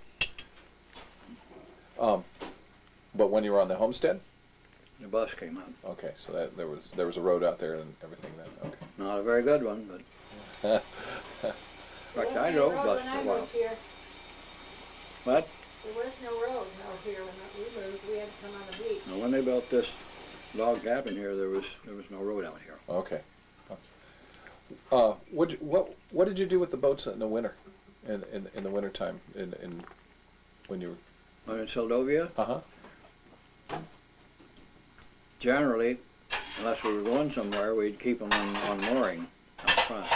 But when you were on the homestead, The bus came up. okay, so that there was a road out there and everything then. Okay. Not a very good one, but in fact, I drove a bus for a while. But There was no road out here when we moved. We had to come on the beach. when they built this log cabin here, there was no road out here. Okay. What did you do with the boats in the winter, in the winter time, in when you When in Seldovia, were? generally, unless we were going somewhere, we'd keep them on mooring out front.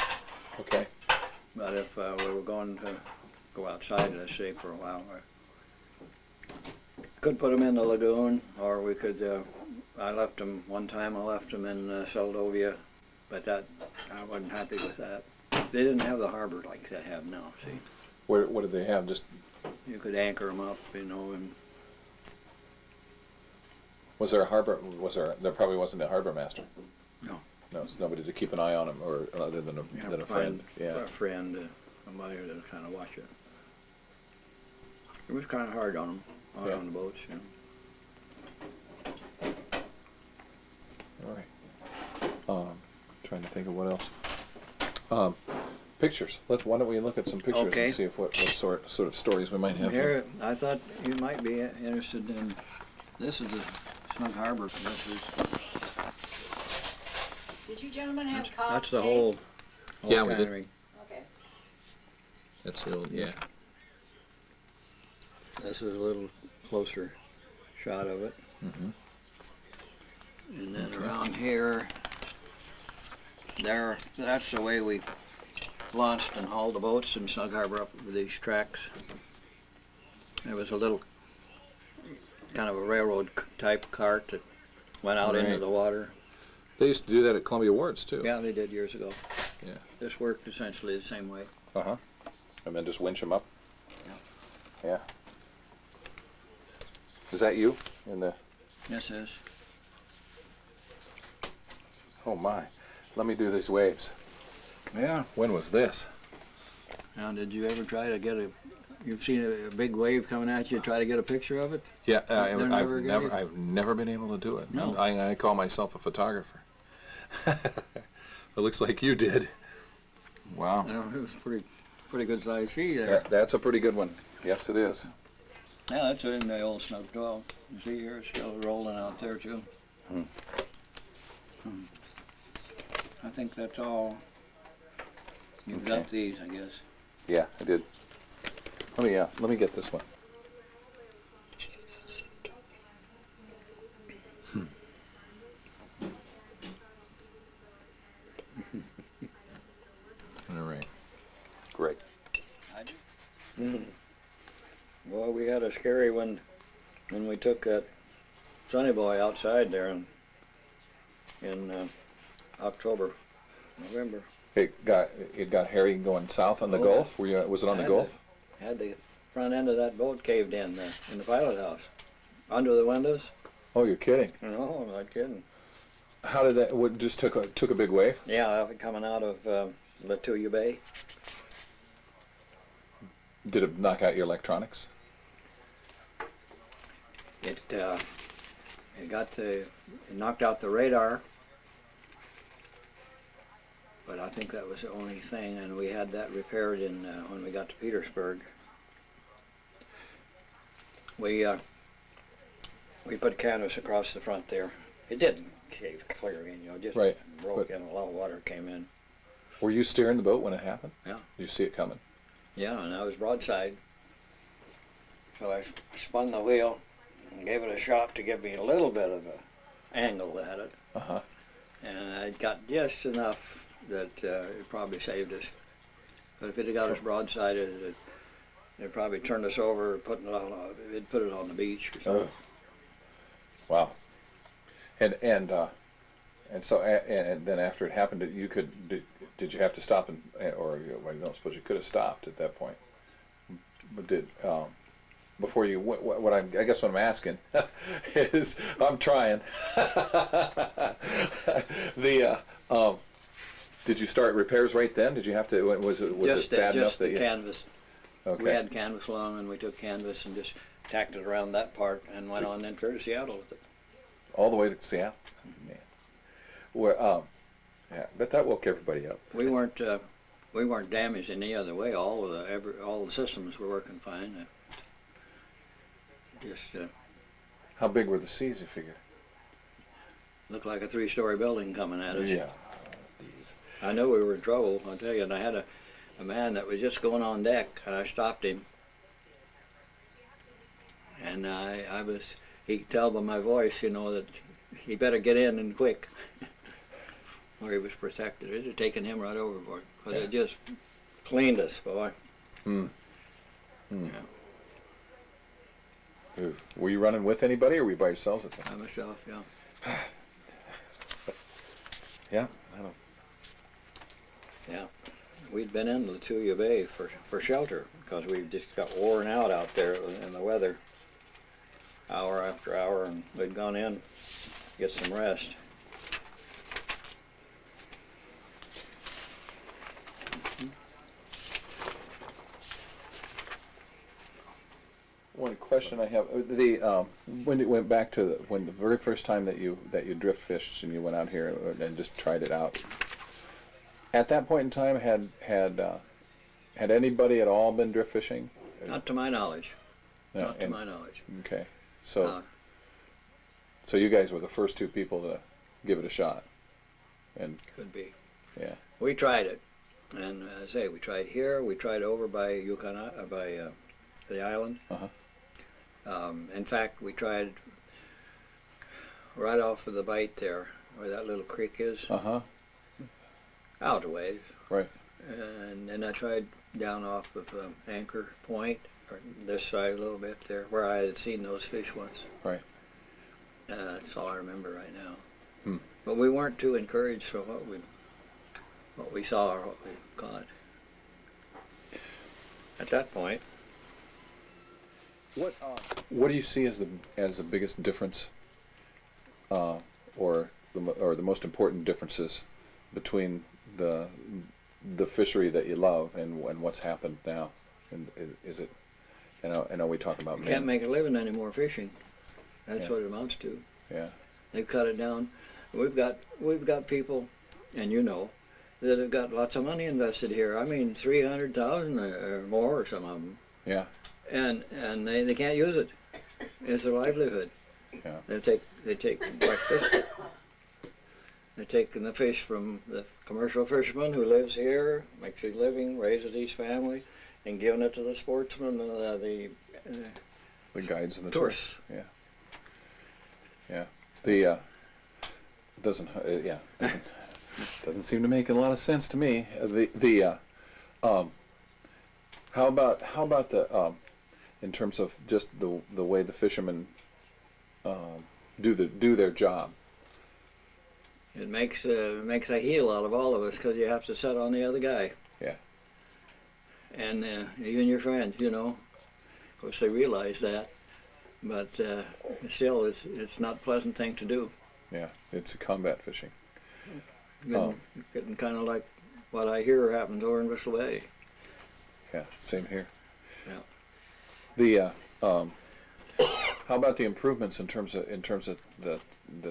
Okay. But if we were going to go outside, let's say, for a while, we could put them in the lagoon, or we could, I left them, one time I left them in Seldovia, but that, I wasn't happy with that. They didn't have the harbor like they have now, see. What did they have? Just You could anchor them up, you know, and was there a harbor? There probably wasn't a harbor master. No. No, it's nobody to keep an eye on them, or other than you have a to friend. find Yeah. a friend, somebody to kind of watch it. It was kind of hard on them, Yeah. on the boats, you know. All right. Trying to think of what else. Pictures. Why don't we look at some pictures Okay. and see if what sort of stories we might have Here, I thought you might be interested in, this is the Snug Harbor. This is, Did you gentlemen have coffee? that's the whole Yeah, we did. cannery. Okay. That's the old, yeah. This is a little closer shot of it. Mm-hmm. And then around here, there, that's the way we launched and hauled the boats in Snug Harbor up with these tracks. There was a little, kind of a railroad type cart that went out into Right. the water. They used to do that at Columbia Wharves too. Yeah, they did years ago. Yeah. This worked essentially the same way. Uh huh. And then just winch them up. Yeah. Is that you in the? This is. Oh my! Let me do these waves. Yeah. When was this? Now, did you ever try to get you've seen a big wave coming at you, try to get a picture of it? Yeah, They're never getting- I've never been able to do it. No. I call myself a photographer. It looks like you did. Wow. You know, it was pretty good size sea there. That's a pretty good one. Yes, it is. Yeah, that's in the old Snug 12. You see here, it's still rolling out there too. Hmm. I think that's all. You've Okay. got these, I guess. Yeah, I did. Let me get this one. All right. Great. I do. Well, we had a scary one when we took that Sonny Boy outside there in October, November. It got hairy going south on the Oh, Gulf. Was it on the Had Gulf? Had the front end of that boat caved in the pilot house, under the windows. Oh, you're kidding. No, I'm not kidding. How did that? What just took a big wave? Yeah, coming out of Latuya Bay. Did it knock out your electronics? It knocked out the radar, but I think that was the only thing, and we had that repaired when we got to Petersburg. We put canvas across the front there. It didn't cave clear in, just Right, broke but- in. A lot of water came in. Were you steering the boat when it happened? Yeah. Did you see it coming? Yeah, and I was broadside. So I spun the wheel and gave it a shot to give me a little bit of an angle at it. Uh huh. And I got just enough that it probably saved us. But if it had got us broadsided, it'd probably turned us over, it'd put it on the beach or something. Oh. Wow. And so and then after it happened, did you have to stop or well, I don't suppose you could have stopped at that point. But before you what I guess what I'm asking is I'm trying. Did you start repairs right then? Did you have to? Was it bad enough Just that the you? canvas. Okay. We had canvas along, and we took canvas and just tacked it around that part and went on into Seattle with it. All the way to Seattle. Man. Well, yeah, but that woke everybody up. We weren't damaged in any other way. All the systems were working fine. Just How big were the seas, you figure? looked like a 3-story building coming at us. Yeah. Geez. I knew we were in trouble, I'll tell you. And I had a man that was just going on deck, and I stopped him. And he could tell by my voice, you know, that he better get in and quick. Or he was protected. It had taken him right overboard. Because it just cleaned us, boy. Hmm. Hmm. Yeah. Were you running with anybody, or were you by yourselves at the By time? myself, yeah. Yeah, I don't. Yeah. We'd been in Lituya Bay for shelter because we just got worn out there in the weather, hour after hour, and we'd gone in to get some rest. One question I have: when it went back to when the very first time that you drift fished and you went out here and just tried it out. At that point in time, had anybody at all been drift fishing? Not to my knowledge. No, Not to my knowledge. Okay, so Uh, so you guys were the first two people to give it a shot, and Could be. yeah, We tried it, and as I say, we tried here. We tried over by the island. Uh-huh. In fact, we tried right off of the bight there, where that little creek is, uh-huh, out a ways. right, And then I tried down off of Anchor Point, or this side a little bit there, where I had seen those fish once. right. That's all I remember right now. Hmm. But we weren't too encouraged for what we saw or what we caught. At that point, What do you see as the biggest difference, or the most important differences between the fishery that you love and what's happened now? And is it? I know we talk about you can't make a living anymore fishing. That's Yeah. what it amounts to. Yeah. They've cut it down. We've got people, and you know, that have got lots of money invested here. I mean, 300,000 or more, or some of them, Yeah. and they can't use it. It's their livelihood. Yeah. They take breakfast. They're taking the fish from the commercial fisherman who lives here, makes his living, raises his family, and giving it to the sportsmen and The guides and the tourists. Yeah. Yeah. The doesn't yeah doesn't seem to make a lot of sense to me. How about the in terms of just the way the fishermen do their job? It makes a heel out of all of us because you have to set on the other guy. Yeah. And even your friends, you know. Of course, they realize that, but still, it's not a pleasant thing to do. Yeah. It's a combat fishing. Getting kind of like what I hear happens over in Bristol Bay. Yeah. Same here. Yeah. The how about the improvements in terms of the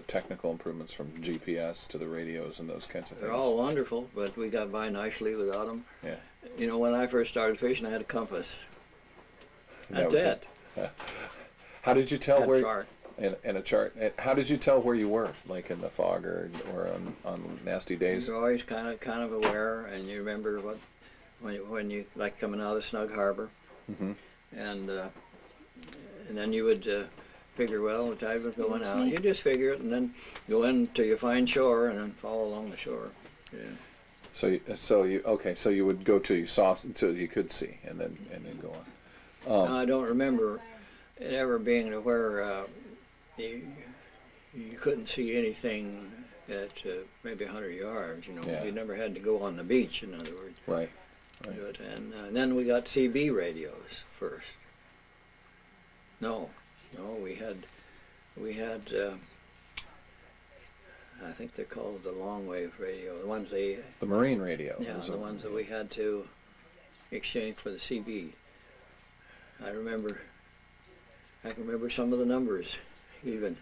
technical improvements from GPS to the radios and those kinds of They're things? all wonderful, but we got by nicely without them. Yeah. You know, when I first started fishing, I had a compass. And that That's was it. How did you tell Had where? chart. And a chart. And how did you tell where you were, like in the fog or on nasty days? You're always kind of aware, and you remember when you like coming out of Snug Harbor, Mm-hmm. and then you would figure, well, the tide was going out. You just figure it, and then go in till you find shore, and then follow along the shore. Yeah. So you would go till you saw till you could see, and then go on. Now, I don't remember it ever being to where you couldn't see anything at maybe 100 yards. You know, Yeah. you never had to go on the beach. In other words. Right. Do it. And then we got CB radios first. No, we had. I think they're called the long wave radio. The ones The marine radio. yeah, was the ones that we had to exchange for the CB. I can remember some of the numbers, even.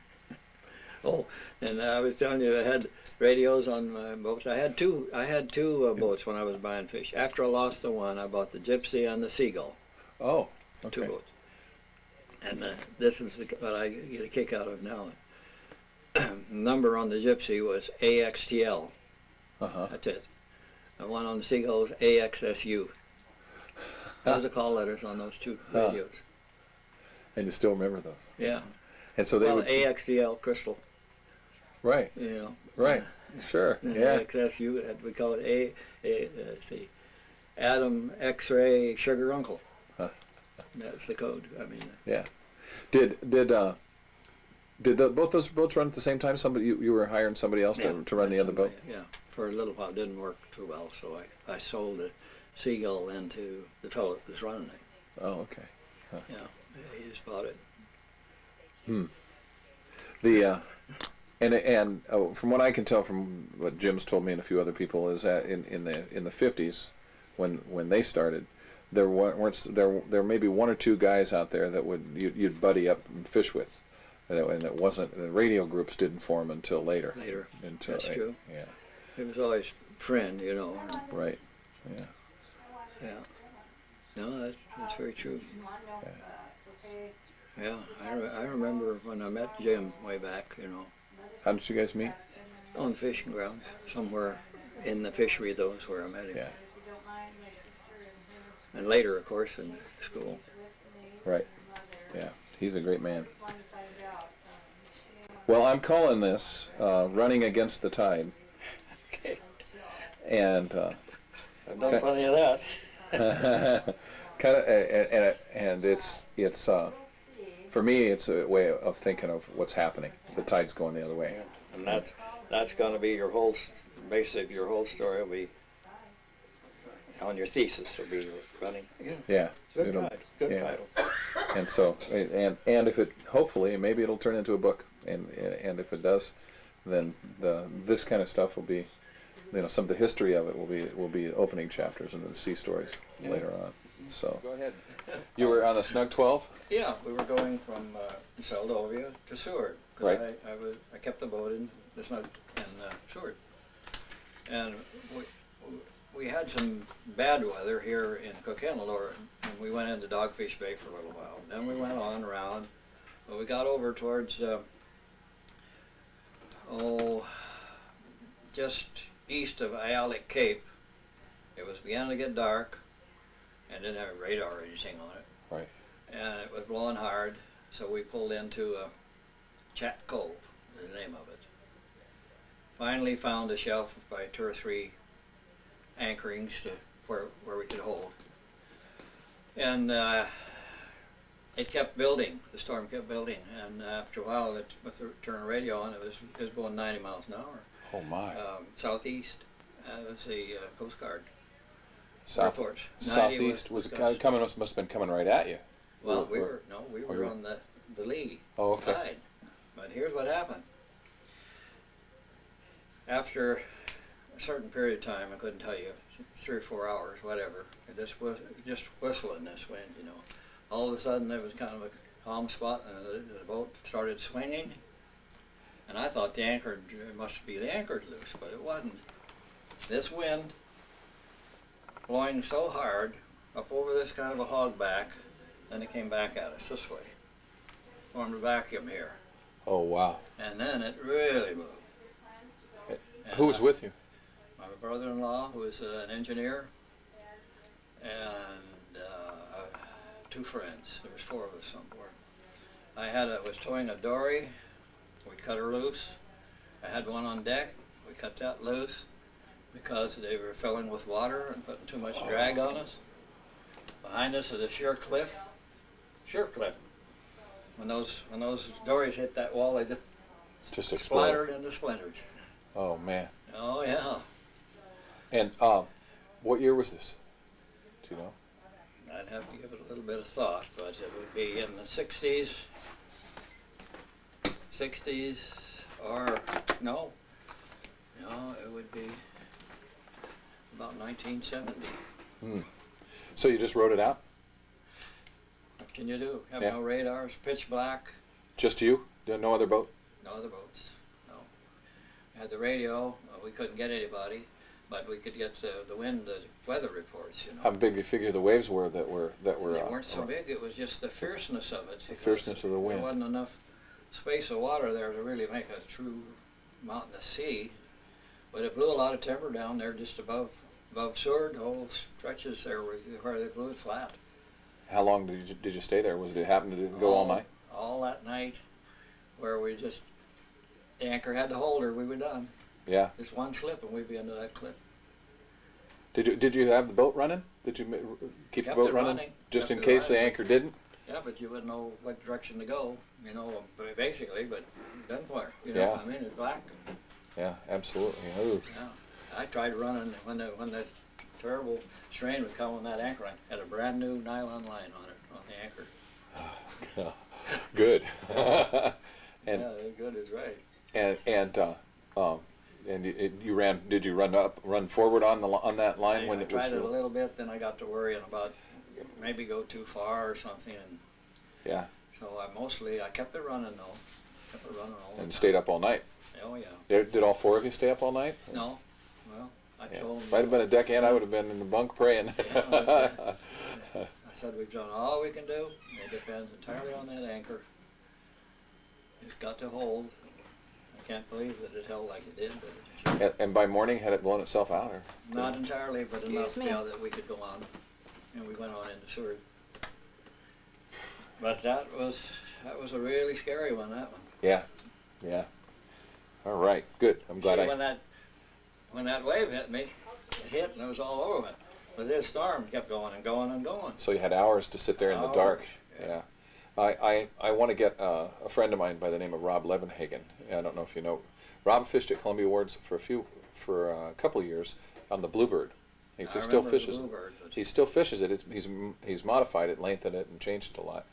Oh, and I was telling you, I had radios on my boats. I had two boats when I was buying fish. After I lost the one, I bought the Gypsy and the Seagull. Oh. Okay. Two boats. And this is what I get a kick out of now. Number on the Gypsy was AXTL. Uh huh. That's it. The one on the Seagulls, AXSU. Those are the call letters on those two radios. And you still remember those. Yeah. And so they Well, would. AXDL Crystal, Right. you know. Right. Sure. And Yeah. AXSU, we call it let's see, Atom X-ray Sugar Uncle. Huh. That's the code. I mean, Yeah. Did both those boats run at the same time? Somebody you were hiring somebody else to run the other boat? Yeah. For a little while, it didn't work too well, so I sold the Seagull into the fellow that was running it. Oh, okay. Yeah, he just bought it. The and from what I can tell from what Jim's told me and a few other people is that in the 50s when they started, there weren't there may be one or two guys out there that you'd buddy up and fish with, and it wasn't, the radio groups didn't form until later. That's true. Yeah. It was always friend, you know. Right. Yeah. Yeah. No, that's very true. Yeah, I remember when I met Jim way back, you know, How did you guys meet? on the fishing grounds, somewhere in the fishery, those where I met him. Yeah. And later, of course, in school. Right. Yeah. He's a great man. Well, I'm calling this Running Against the Tide. Okay. And I've done plenty of that. kind of, and it's for me, it's a way of thinking of what's happening. The tide's going the other way. And that's going to be your whole, basically your whole story will be on your thesis. Will be running. Yeah. Good title. Good yeah. title. And so, and if it, hopefully, maybe it'll turn into a book. And if it does, then this kind of stuff will be, some of the history of it will be opening chapters into the sea stories later on. So go ahead. You were on the Snug 12. Yeah, we were going from Seldovia to Seward. 'Cause Right. I kept the boat in Seward, and we had some bad weather here in Coquenlador, and we went into Dogfish Bay for a little while. Then we went on around, but we got over towards just east of Ayalik Cape. It was beginning to get dark, and didn't have a radar or anything on it. Right. And it was blowing hard, so we pulled into Chat Cove, is the name of it. Finally found a shelf by 2 or 3 anchorings where we could hold. And it kept building, the storm kept building, and after a while, with the turn the radio on, it was blowing 90 miles an hour. Oh my. Southeast, it was the Coast Guard. Southeast was gusts. coming. Must have been coming right at you. Well, we were on the lee side. But here's what happened. After a certain period of time, I couldn't tell you, 3 or 4 hours, whatever, this was just whistling this wind, All of a sudden, there was kind of a calm spot, and the boat started swinging. And I thought it must be the anchor loose, but it wasn't. This wind blowing so hard up over this kind of a hogback, then it came back at us this way. Formed a vacuum here. Oh wow. And then it really moved. Who was with you? My brother-in-law, who was an engineer, and 2 friends. There was 4 of us on board. I was towing a dory. We cut her loose. I had one on deck. We cut that loose because they were filling with water and putting too much drag on us. Behind us is a sheer cliff. When those dories hit that wall, they just splattered into splinters. Oh man. Oh yeah. And what year was this? Do you know? I'd have to give it a little bit of thought, but it would be in the 60s. 60s, or no, it would be about 1970. So you just wrote it out? What can you do? Have Yeah. no radars, pitch black, Just you? No other boat? no other boats, no. We had the radio, we couldn't get anybody, but we could get the wind, the weather reports, How big do you figure the waves were that were? They weren't so big, it was just the fierceness of it. The fierceness of the wind. There wasn't enough space of water there to really make a true mountainous sea, but it blew a lot of timber down there just above above Seward, whole stretches there where the flew it flat. How long did you stay there? Was it happen to go all night? All that night, where we just, the anchor had to hold her, we were done. Yeah. Just one slip and we'd be into that cliff. Did you have the boat running? Did you keep the Kept boat it running? running. Just in Kept it case the running. anchor didn't? Yeah, but you wouldn't know what direction to go, you know, basically, but gunfire, you Yeah. know, I mean, it's black. Yeah, absolutely. Ooh. Yeah. I tried running when that terrible strain would come on that anchor line. Had a brand new nylon line on it, on the anchor. Good. Yeah, good is right. And you ran. Did you run forward on that line when I it was? tried it a little bit, then I got to worrying about maybe go too far or something, and Yeah. so I kept it running though. Kept it running all the And time. stayed up all night. Oh yeah. Did all four of you stay up all night? No, well, I Yeah. told If I'd have been a deckhand, I would have been in the bunk praying. I said we've done all we can do. It depends entirely on that anchor. It's got to hold. I can't believe that it held like it did, but And by morning, had it blown itself out? Or? not entirely, but Excuse enough me. that we could go on. And we went on into Seward. But that was a really scary one, that one. Yeah. Yeah. All right. Good. I'm glad See, when that wave hit me, it hit and it was all over me. But this storm kept going and going and going. So you had hours to sit there in the dark. Hours, Yeah. I want to get a friend of mine by the name of Rob Levenhagen. I don't know if you know. Rob fished at Columbia Awards for a couple of years on the Bluebird. He I still remember the fishes. Bluebird, but- He still fishes it. He's modified it, lengthened it, and changed it a lot.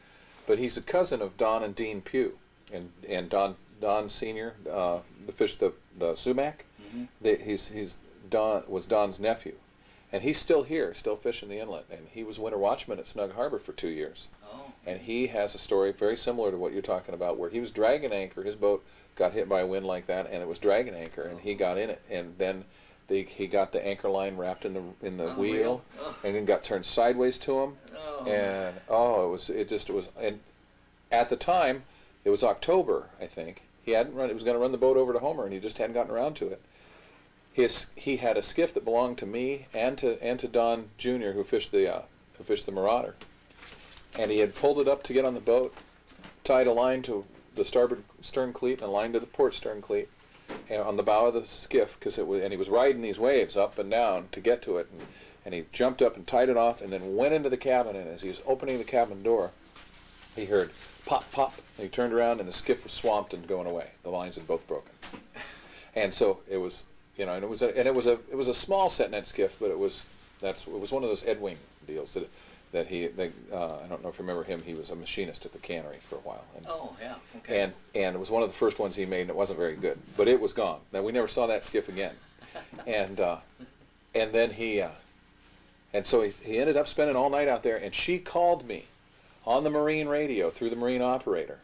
But he's a cousin of Don and Dean Pugh, and Don Senior, the fish the sumac. Mhm. Don was Don's nephew, and he's still here, still fishing the inlet. And he was winter watchman at Snug Harbor for 2 years. Oh, And he has a story very similar to what you're talking about, where he was dragging anchor. His boat got hit by a wind like that, and it was dragging anchor, and he got in it, and then he got the anchor line wrapped in the Oh, wheel, wheel? Oh. and then got turned sideways to him, oh, and it was, and at the time, it was October, I think. He was going to run the boat over to Homer, and he just hadn't gotten around to it. He had a skiff that belonged to me and to Don Jr., who fished the Marauder, and he had pulled it up to get on the boat, tied a line to the starboard stern cleat and a line to the port stern cleat, and on the bow of the skiff, and he was riding these waves up and down to get to it, and he jumped up and tied it off, and then went into the cabin. And as he was opening the cabin door, he heard pop, pop, and he turned around, and the skiff was swamped and going away. The lines had both broken, and so it was, and it was a small set net skiff, but it was one of those Edwing deals that I don't know if you remember him. He was a machinist at the cannery for a while. oh, yeah, okay. And it was one of the first ones he made, and it wasn't very good. But it was gone. Now we never saw that skiff again. And then and so he ended up spending all night out there. And she called me on the Marine radio through the Marine operator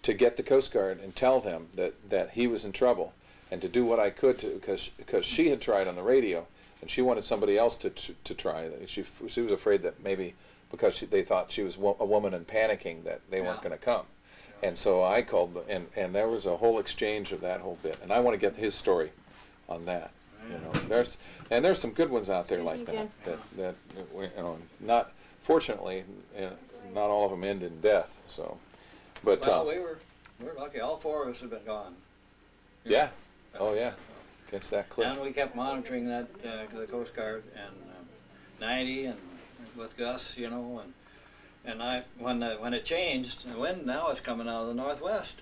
to get the Coast Guard and tell them that he was in trouble, and to do what I could because she had tried on the radio, and she wanted somebody else to try. She was afraid that maybe because they thought she was a woman and panicking that they weren't Yeah. going to come. And so I called, and there was a whole exchange of that whole bit. And I want to get his story on that. You know, there's some good ones out there Excuse like me that not fortunately, not all of them end in death. So, but Well, we're lucky. All four of us have been gone. yeah, oh yeah, against that cliff. And we kept monitoring that the Coast Guard and 90 and with Gus, you know, and when it changed, the wind now is coming out of the northwest.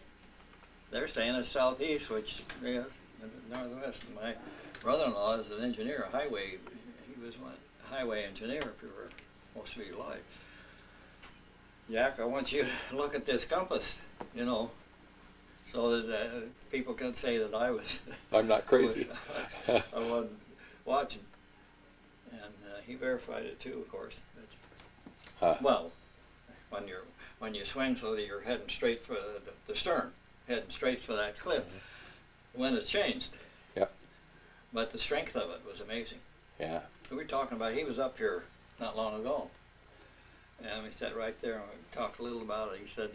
They're saying it's southeast, which is the northwest. And my brother-in-law is an engineer, he was a highway engineer for most of your life. Jack, I want you to look at this compass, you know, so that people can say that I was I'm not crazy. I wasn't watching, and he verified it too, of course. But, well, when you swing so that you're heading straight for the stern, heading straight for that cliff, the wind has changed. Yep. But the strength of it was amazing. Yeah. We were talking about, he was up here not long ago, and we sat right there and we talked a little about it. He said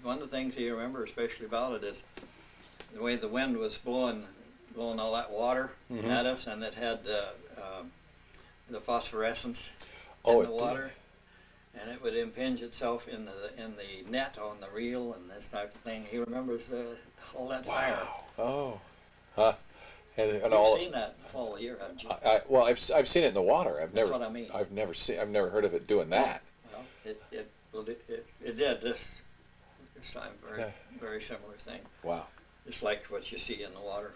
one of the things he remembered especially about it is the way the wind was blowing all that water at us, and it had the phosphorescence Oh, in it the did. water, and it would impinge itself in the net on the reel and this type of thing. He remembers all that fire. Wow. Oh. Huh. And You've all. seen that fall of the year, haven't you? Well, I've seen it in the water. That's what I mean. I've never heard of it doing that. Well, it did this time. Yeah. Very similar thing. Wow. It's like what you see in the water.